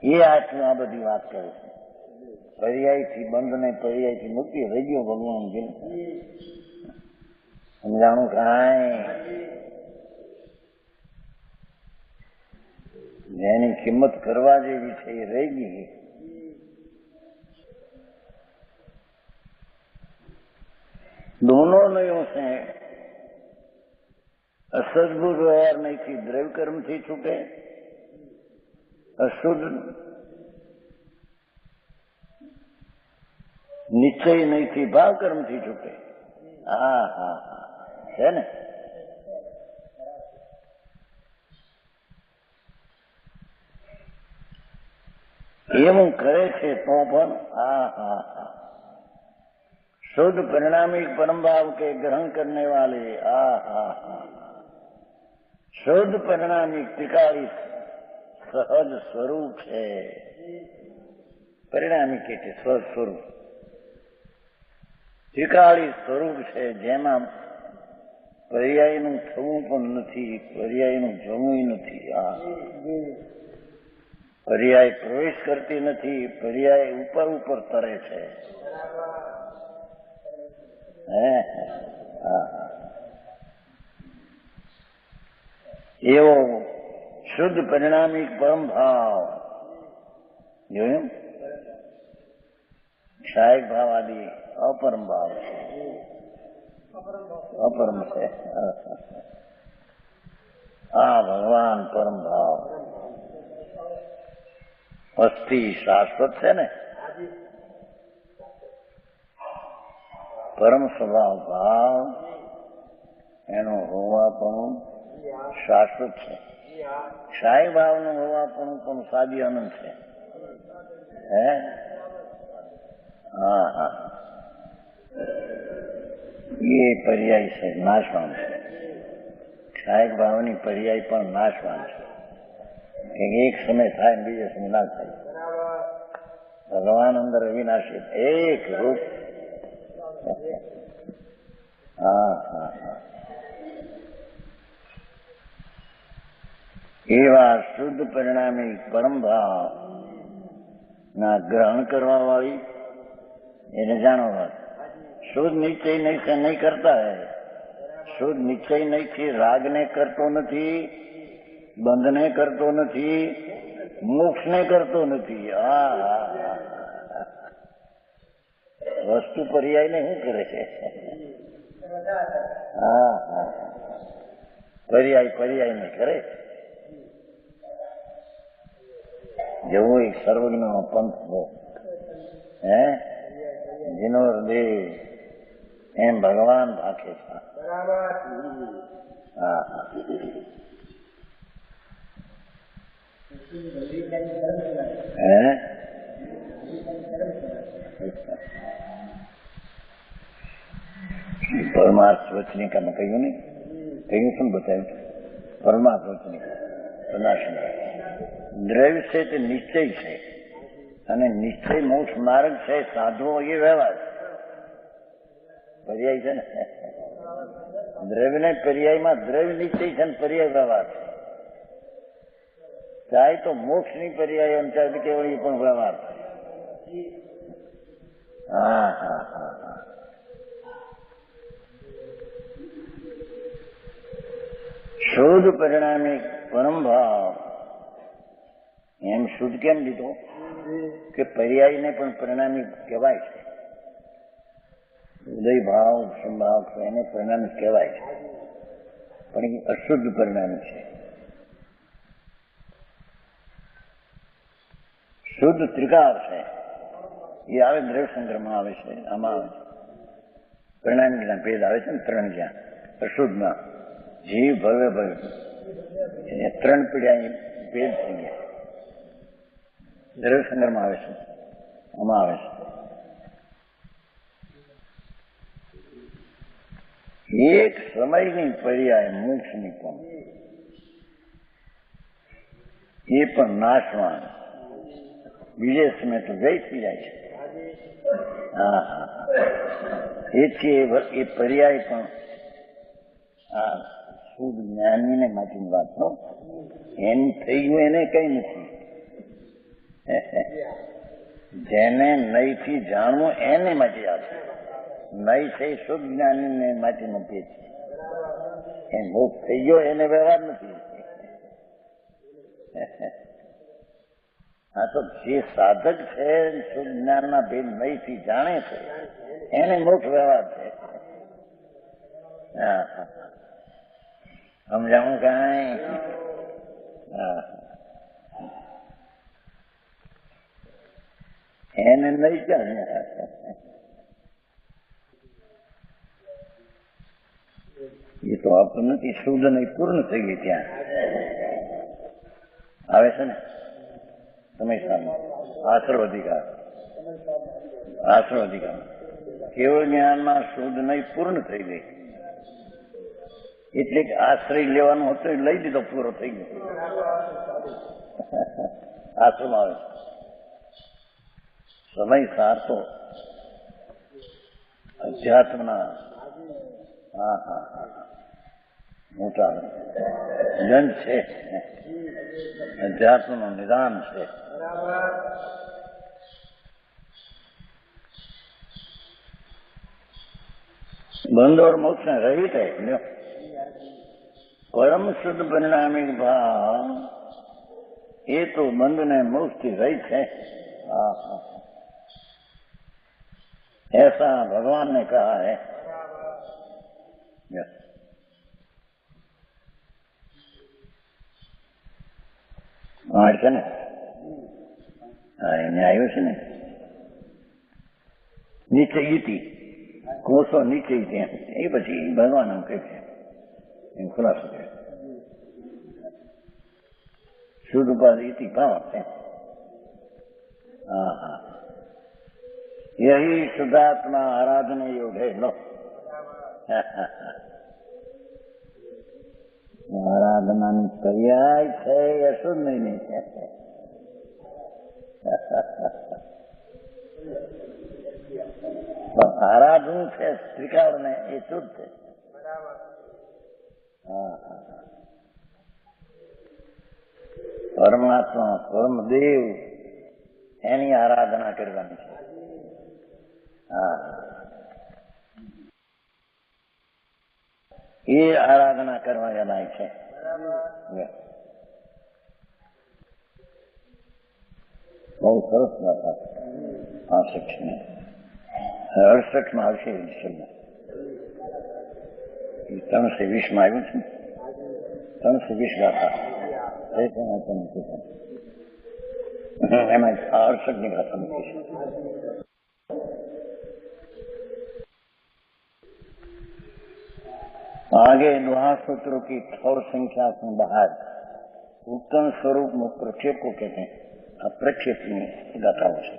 એ આટલું આ બધી વાત કરે છે. પર્યાયથી બંધ ને પર્યાયથી મુક્તિ રહી ગયો ભગવાન જેમ. સમજાણું કાંઈ? જેની કિંમત કરવા જેવી છે એ રહી ગઈ. दोनों नयों से असदभूत व्यवहार नहीं थी, द्रव्य कर्म थी छूटे, अशुद्ध निश्चय नहीं थी, भाव कर्म थी छूटे. है ने? એવું કરે છે તો પણ शुद्ध परिणामिक परम भाव के ग्रहण करने वाले शुद्ध परिणामिक टिकाड़ी सहज स्वरूप है. परिणामिक એટલે સહજ સ્વરૂપ, ટિકાળી સ્વરૂપ છે જેમાં પર્યાયનું થવું પણ નથી, પર્યાયનું જવું નથી. પર્યાય પ્રવેશ કરતી નથી, પર્યાય ઉપર ઉપર તરે છે. એવો શુદ્ધ પરિણામિક પરમ ભાવ જોયું? સહાયક ભાવ આદિ અપરમ ભાવ છે, અપરમ છે. આ ભગવાન પરમ ભાવ અસ્થિ શાશ્વત છે ને, પરમ સ્વભાવ ભાવ એનું હોવાપણું શાશ્વત છે. શાહી ભાવનું હોવાપણું પણ સાદી અનંત છે. હે હા હા, એ પર્યાય છે, નાશવાન છે. સહાયક ભાવની પર્યાય પણ નાશવાન છે. એક સમય થાય ને બીજો સમય ના થાય. ભગવાન અંદર અવિનાશી એક રૂપ. હા હા હા, એવા શુદ્ધ પરિણામી પરમ ભાવ ના ગ્રહણ કરવા વાળી એને જાણો. શુદ્ધ નિશ્ચય નહીં કરતા હે. શુદ્ધ નિશ્ચય નહીંથી રાગને કરતો નથી, બંધને કરતો નથી, મોક્ષને કરતો નથી. વસ્તુ પર્યાયને શું કરે છે? હા હા, પર્યાયને કરે. જેવો એક સર્વજ્ઞ પંથ છે, હે જેનો હૃદય એમ ભગવાન રાખે છે. હા હા, હે પરમાર્થ વચનિકામાં કહ્યું નહીં, કહ્યું શું બતાવ્યું? પરમાર્થ વચનિકા પ્રદાશન દ્રવ્ય છે તે નિશ્ચય છે, અને નિશ્ચય મોક્ષ માર્ગ છે. સાધવો એ વ્યવહાર પર્યાય છે ને. દ્રવ્ય ને પર્યાયમાં દ્રવ્ય નિશ્ચય છે ને પર્યાય વ્યવહાર છે. ચાહે તો મોક્ષ ની પર્યાય ચાહે કેવળ એ પણ વ્યવહાર છે. હા હા હા હા, શુદ્ધ પરિણામી પરમ ભાવ. એમ શુદ્ધ કેમ લીધો? કે પર્યાયને પણ પરિણામી કહેવાય છે. ઉદય ભાવ સંભાવ એને પરિણામી કહેવાય છે, પણ એ અશુદ્ધ પરિણામી છે. શુદ્ધ ત્રિકાળ છે, એ આવે દ્રવ્ય સંગ્રહમાં આવે છે. આમાં આવે છે પરિણામી ભેદ આવે છે ને ત્રણ. જ્યાં અશુદ્ધમાં જીવ ભવ્ય ભવ્ય એ ત્રણ પીડા ભેદ થઈ ગયા. દ્રવ્ય સંગ્રહમાં આવે છે, આમાં આવે છે. એક સમયની પર્યાય મોક્ષની પણ એ પણ નાશવાન, બીજે સમય તો જઈ થઈ જાય છે. હા હા, એથી એ પર્યાય પણ આ શુદ્ધ જ્ઞાનીને માટેની વાત હો. એમ થઈ ગયું એને કઈ નથી. જેને નહીંથી જાણવું એને માટે આ છે. નહીં છે શુદ્ધ જ્ઞાનીને માટેનો ભેદ છે. એ મોક્ષ થઈ ગયો એને વ્યવહાર નથી. હા, તો જે સાધક છે શુદ્ધ જ્ઞાનના ભેદ નહીંથી જાણે છે એને મોક્ષ વ્યવહાર છે. હા હા, સમજાવું કાંઈ? હા, એને નહીં જાણે. એ તો આપતું નથી. શુદ્ધ નહીં પૂર્ણ થઈ ગઈ ત્યાં આવે છે ને સમય સામે આશ્રવ અધિકાર. આશ્રવ અધિકાર કેવળ જ્ઞાનમાં શુદ્ધ નહીં પૂર્ણ થઈ ગઈ. એટલે કે આશ્રય લેવાનો હતો એ લઈ લીધો, પૂરો થઈ ગયો. આશ્રમ આવે સમય સારતો અધ્યાત્મના. હા હા હા, મોટા જન છે, અધ્યાત્મનું નિદાન છે. બંધ और मोक्ष में रहित है. परम शुद्ध परिणामी भाव ये तो बंध ने मुक्ति रहित है। ऐसा भगवान ने कहा है। છે ને એને આવ્યું છે ને નીચે ઈતી કોસો નીચે ત્યાં એ પછી ભગવાન એમ કહે છે એમ ખુલાસો છે શુદ્ધ ઉપાધિ इति भाव है। यही शुद्धात्मा आराधना योग है। लो आराधना पर्याय है या शुद्ध नहीं है। आराधन से स्वीकार ने ये शुद्ध है। परमात्मा परमदेव एनी आराधना करवानी है। ये आराधना करवा लायक है। बहुत सरस बात है। 68 में 68 में आवश्य 320 में આવ્યું છે 320 ગાથા એમાં 68 ની ગાથા મૂકી છે। आगे दुहा सूत्रों की थोड़ संख्या से बाहर उत्तम स्वरूप में प्रक्षेप को कहते हैं। अप्रक्षेप में गाथाओं से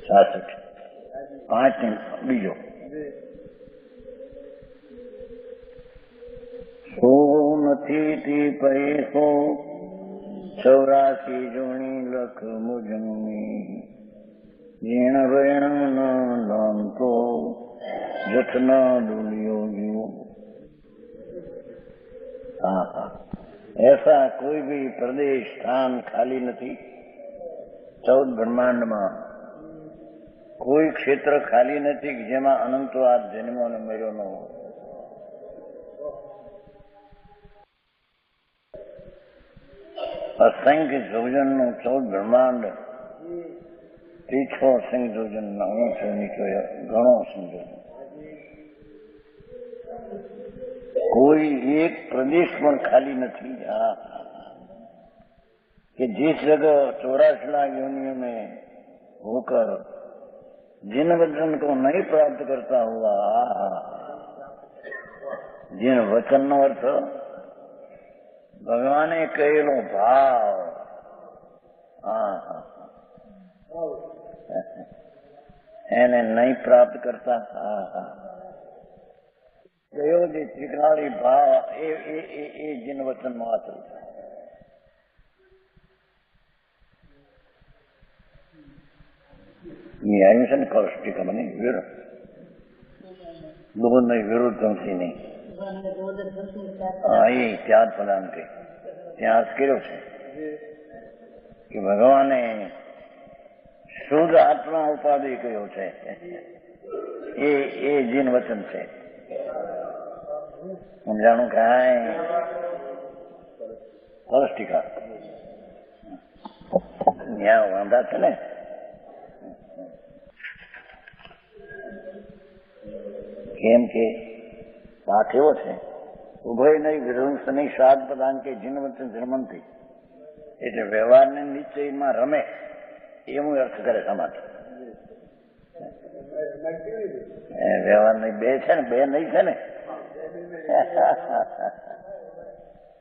66 5 बीजो सो नथी पैसो 84 जोनी लख मुजनी जीण वेण न लांतो जतना डुलियो जीव। ऐसा कोई भी प्रदेश स्थान खाली नहीं। 14 ब्रह्मांड में कोई क्षेत्र खाली नहीं कि जेमा अनंतवाद जन्मों ने मर्यो न हो। असंख्य जोजन नु 14 ब्रह्मांड तीछो असंख्य जोजन न ऊंचो नीचो घणो असंख्य कोई एक प्रदेश पर खाली नहीं। कि जिस जगह 84 लाख योनियों में होकर जिन वचन को नहीं प्राप्त करता हुआ जिन वचन नो अर्थ भगवाने कहेलो भाव એને नहीं प्राप्त करता। गयो जी त्रिकाली भाव ए जिन वचन में आचरित ये આવ્યું છે ને કૌષ્ટિકમાં નહીં વિરુદ્ધ દોર નહીં વિરુદ્ધ ગમતી નહીં। એ ત્યાગ પદાંકે ત્યાં અર્થ કર્યો છે કે ભગવાને શુદ્ધ આત્મા ઉપાધિ કયો છે એ જીન વચન છે। સમજાણું કાંઈ સરસ ટીકા ત્યાં વાંધા છે ને। કેમ કે પાઠ એવો છે ઉભય નહીં વિધ્વંસ નહીં શ્રાદ્ધ પદાંકે જીન વચન જન્મંતી એટલે વ્યવહારને નિશ્ચયમાં રમે એવું અર્થ કરે સમાજ। વ્યવહાર નહીં બે છે ને બે નહીં છે ને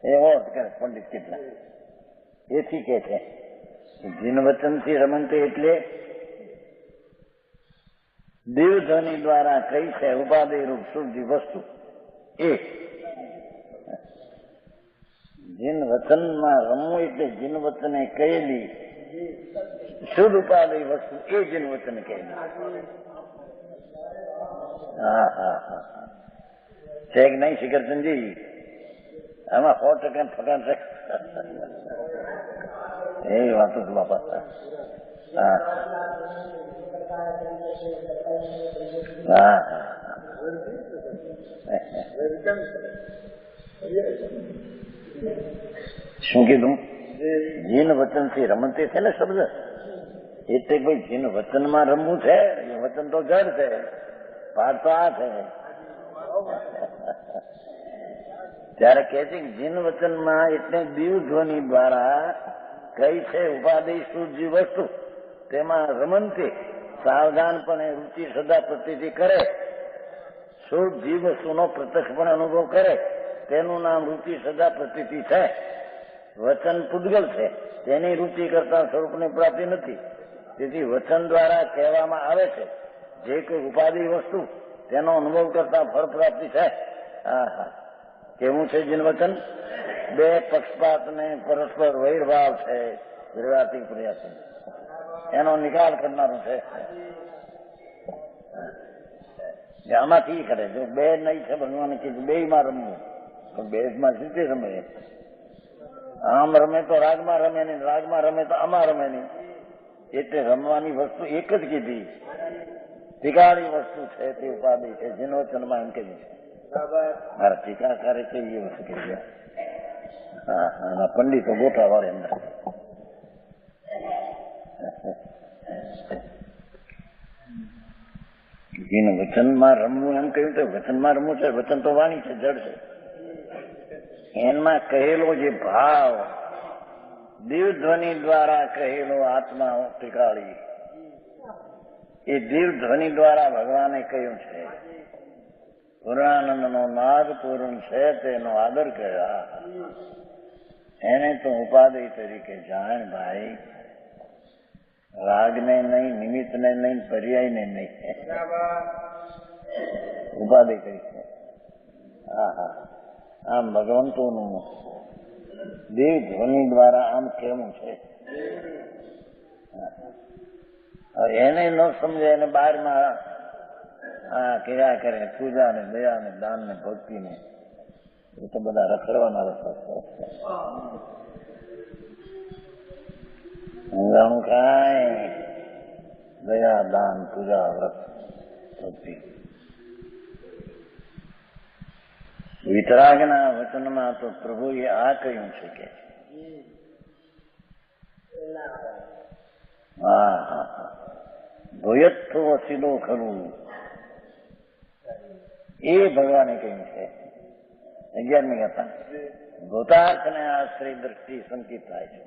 એવો અર્થ કરે પંડિત કેટલા એથી કે છે જીન વચનથી રમંતે એટલે દેવધ્વનિ દ્વારા કઈ છે ઉપાધિ રૂપ શુદ્ધિ વસ્તુ એ જીન વચનમાં રમવું એટલે જીન વચને કહેલી શુદ્ધ ઉપાધિ વસ્તુ એ જીન વચન કહેલી। છે કે નહીં શિખરચંદજી આમાં 100% ફકાન છે એ વાતો છે બાપા। શું કીધું? જીન વચનથી રમતે છે ને શબ્દ, એટલે ભાઈ જીન વચનમાં રમવું છે. એ વચન તો જડ છે, પાઠ તો આ છે. ત્યારે કે છે કે જીન વચનમાં એટલે દીવ ધ્વનિ દ્વારા કઈ છે ઉપાધિ શુદ્ધ વસ્તુ, તેમાં રમનથી સાવધાનપણે રૂચિ સદા પ્રતિથી કરે, શુદ્ધ જીવ વસ્તુનો પ્રત્યક્ષપણે અનુભવ કરે, તેનું નામ રૂચિ સદા પ્રતિથી છે. વચન પૂદગલ છે, તેની રૂચિ કરતા સ્વરૂપની પ્રાપ્તિ નથી. તેથી વચન દ્વારા કહેવામાં આવે છે જે કોઈ ઉપાધિ વસ્તુ તેનો અનુભવ કરતા ફળ પ્રાપ્તિ છે. હા, કેવું છે જીન વચન? બે પક્ષપાત ને પરસ્પર વૈરભાવ છે, વિરવાતી પ્રયાસી, એનો નિકાલ કરનારું છે. આમાંથી કરે જો બે નહીં છે ભગવાને કીધું બે માં રમવું, પણ બે માં રીતે રમે. આમ રમે તો રાગમાં રમે નહીં, રાગમાં રમે તો આમાં રમે નહીં. એટલે રમવાની વસ્તુ એક જ કીધી, ટીકાળી વસ્તુ છે તે ઉપાધિ છે. જીન વચનમાં એમ કીધું છે. મારા ટીકાકારે છે એ વસ્તુ કીધી. હા, પંડિતો ગોટા વાળે એમના જીન વચનમાં રમવું એમ કહ્યું તો વચનમાં રમવું છે. વચન તો વાણી છે, જડ છે. એમાં કહેલો જે ભાવ દિવ્ય ધ્વનિ દ્વારા કહેલો આત્મા ટીકાળી, એ દિવ્ય ધ્વનિ દ્વારા ભગવાને કહ્યું છે. પૂર્ણાનંદનો નાદ પૂર્ણ છે, તેનો આદર કર્યા. એને તો ઉપાધિ તરીકે જાણ ભાઈ, રાગને નહીં, નિમિત્તને નહીં, પર્યાયને નહીં, ઉપાધિ તરીકે. હા, આમ ભગવંતોનું દેવ ધ્વનિ દ્વારા આમ કેવું છે. એને ન સમજે, એને બહારમાં કર્યા કરે પૂજા ને દયા ને દાન ને ભક્તિ ને, એ તો બધા રખડવાના રસ્તા છે. સમજાણું કાંઈ દયા દાન પૂજા વ્રત ભક્તિ. વિતરાગના વચનમાં તો પ્રભુએ આ કહ્યું છે કે ભોયત્વ સીધો ખરું, એ ભગવાને કહ્યું છે. 11મી હતા ભૂતાર્થને આશ્રય દ્રષ્ટિ સંકિત થાય છે.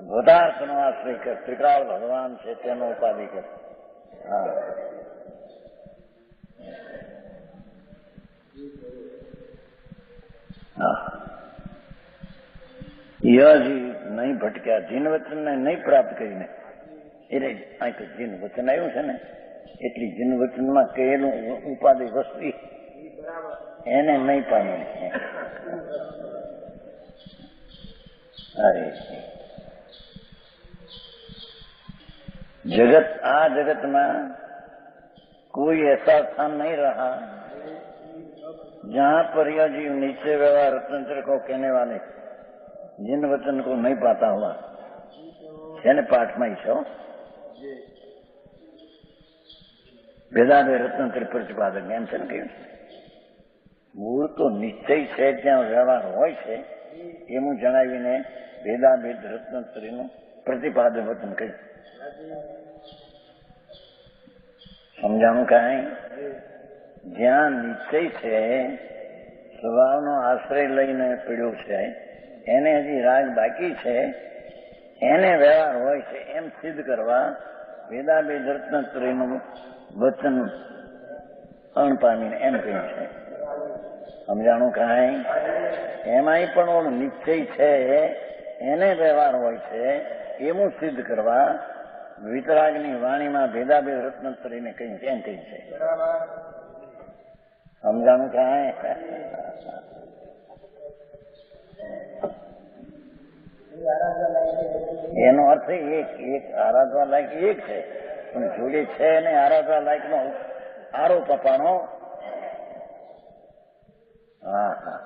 ભૂતાર્થનો આશ્રય કર, ત્રિકાળ ભગવાન છે તેનો ઉપાધિ કર. યજી નહીં ભટક્યા, જીન વચન ને નહીં પ્રાપ્ત કરીને. એટલે અહીં તો જીન વચન આવ્યું છે ને, એટલી જીન વચનમાં કહેલું ઉપાધિ વસ્તુ એને નહીં પામી. અરે जगत आ जगत में कोई ऐसा स्थान नहीं रहा जहां पर यह जीव नीचे व्यवहार रत्नचर को कहने वाले जिन वचन को नहीं पाता हुआ है ने पाठ में छो વેદાંત રત્નચર પ્રતિપાદક એમ છે ને કહ્યું મૂળ તો નિશ્ચય છે ત્યાં વ્યવહાર હોય છે એવું જણાવીને વેદાભેદ રત્નચરીનું પ્રતિપાદક વચન કહ્યું. સમજાણું કાંઈ? જ્યાં નિશ્ચય છે સ્વભાવનો આશ્રય લઈને પીડ્યો છે, એને હજી રાગ બાકી છે, એને વ્યવહાર હોય છે એમ સિદ્ધ કરવા વેદાભેદ રત્નત્રયનું વચન અણપામીને એમ કહ્યું છે. સમજાણું કાંઈ? એમાંય પણ ઓલો નિશ્ચય છે એને વ્યવહાર હોય છે એવું સિદ્ધ કરવા વિતરાગની વાણીમાં ભેદાભેદ રત્નત્રયને કહ્યું એમ કહ્યું છે. સમજાણું કાંઈ? એનો અર્થ એક આરાધવા લાયક એક છે, પણ જોડે છે ને આરાધવા લાયક નો આરોપ અપાનો. હા હા,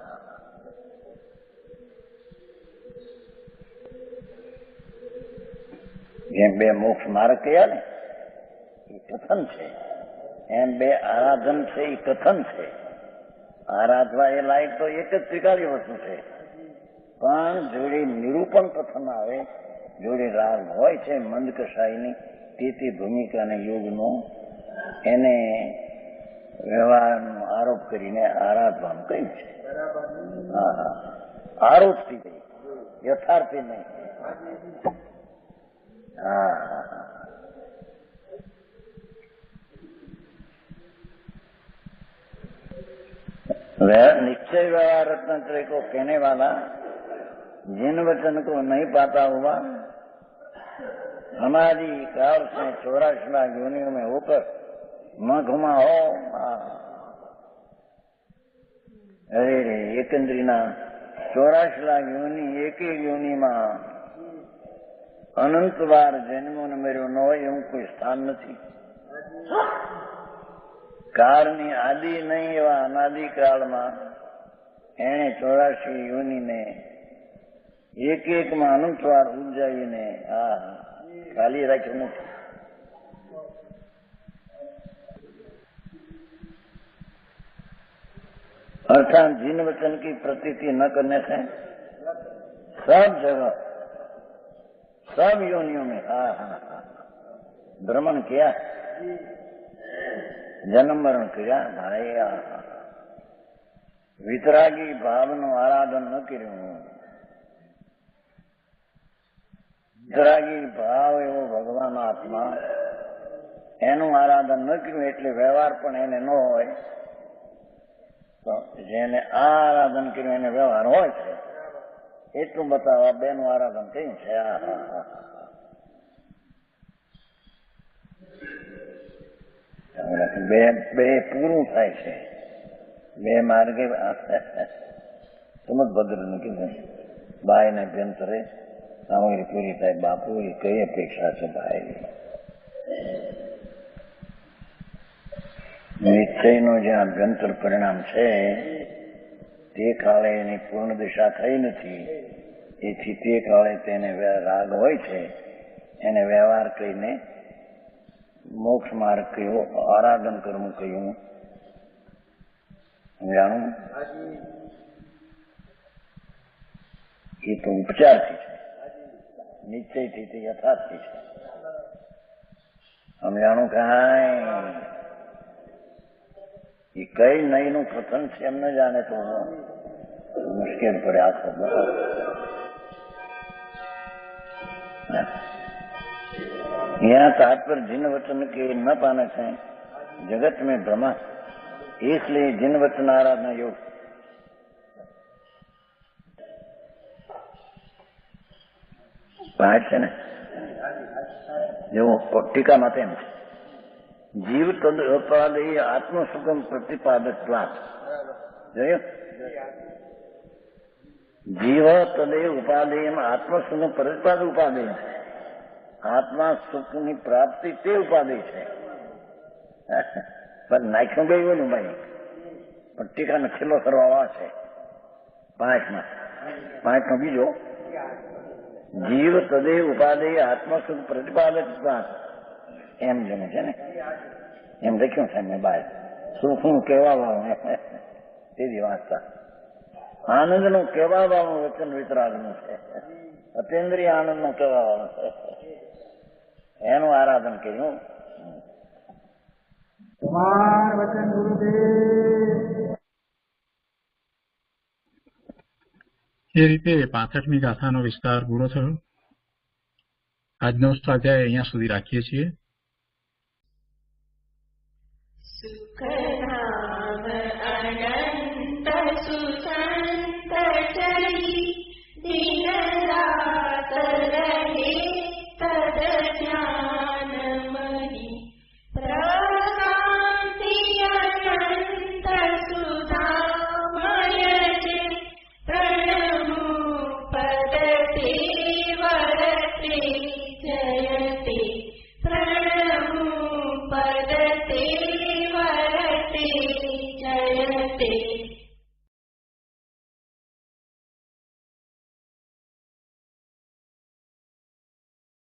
જેમ બે મોક્ષ માર્ગ કયા ને એ કથન છે, એમ બે આરાધન છે એ કથન છે. આરાધવા એ લાયક તો એક જ ત્રિકાળી વસ્તુ છે, પણ જોડે નિરૂપણ કથન આવે, જોડે રાગ હોય છે મંદ કસાઈની, તે ભૂમિકાને યોગનો એને વ્યવહારનો આરોપ કરીને આરાધવાનું કહ્યું છે. હા હા, આરોપથી નહીં, યથાર્થી નહીં. હા હા હા. निश्चय व्यवहार रत्नत्रय को कहने वाला जिन वचन को नहीं पाता हुआ हमारी काल से 84 लाख योनियों में होकर न घुमा हो. अरे रे, एकंद्रीना 84 लाख योनि एक योनि में अनंत बार जन्मों ने मेरे न हो એવું કોઈ સ્થાન નથી. કાળની આદિ નહીં એવા અનાદિકાળમાં એને 84 યોનિને એક એકમાં અનંતવાર ઉપજાવીને ખાલી રાખ્યું નથી. अर्थात जिन वचन की प्रतीति न करने से सब जगह सब योनियों में भ्रमण किया, जन्म मरण किया भाई. वितरागी भावનું આરાધન ન કર્યું. વિતરાગી ભાવ એવો ભગવાન આત્મા એનું આરાધન ન કર્યું એટલે વ્યવહાર પણ એને ન હોય. તો જેને આ આરાધન કર્યું એને વ્યવહાર હોય છે એટલું બતાવવા બેનું આરાધન થયું છે. બે પૂરું થાય છે. બે માર્ગે સમજભદ્ર કીધું બાય ને અભ્યંતરે સામગ્રી પૂરી થાય. બાપુ એ કઈ અપેક્ષા છે ભાઈ? નિશ્ચયનું જે અભ્યંતર પરિણામ છે તે કાળે એની પૂર્ણ દિશા થઈ નથી. એથી તે કાળે તેને રાગ હોય છે એને વ્યવહાર કહીને મોક્ષ માર્ગ કયો, આરાધન કરવું કયું જાણું એ તો ઉપચારથી છે, નિશ્ચયથી તે યથાર્થથી છે. સમજાણું કાંઈ એ કઈ નહીનું કથન છે એમ ન જાણે તો મુશ્કેલ પડે આખો. यहाँ तात्पर्य जिन वचन के न पाने से जगत में भ्रमा, इसलिए जिन वचन आराधना योग. पाठ है ना जो टीका मत जीव तद उपादेय आत्मसुखम प्रतिपादकत्वात्. જોયું? जीव तदेव उपादेय आत्मसुख प्रतिपादक उपादेय. આત્મા સુખની પ્રાપ્તિ તે ઉપાધિ છે. પણ નાખ્યું ગયું ને ભાઈ, પણ ટીકાનો છેલ્લો સરવાળો છે 5નો બીજો જીવ તદેવ ઉપાધિ આત્મસુખ પ્રતિપાદક એમ જેમ છે ને એમ લખ્યું છે મેં બાય. સુખનું કહેવા વાળું તેની વાંચતા આનંદનું કહેવા વાળું વચન વિતરાગનું છે. અતેન્દ્રિય આનંદનું કહેવા વાળું છે એનું આરાધન કર્યું. એ રીતે 65મી ગાથાનો વિસ્તાર પૂરો થયો. આજનો સ્વાધ્યાય અહીંયા સુધી રાખીએ છીએ.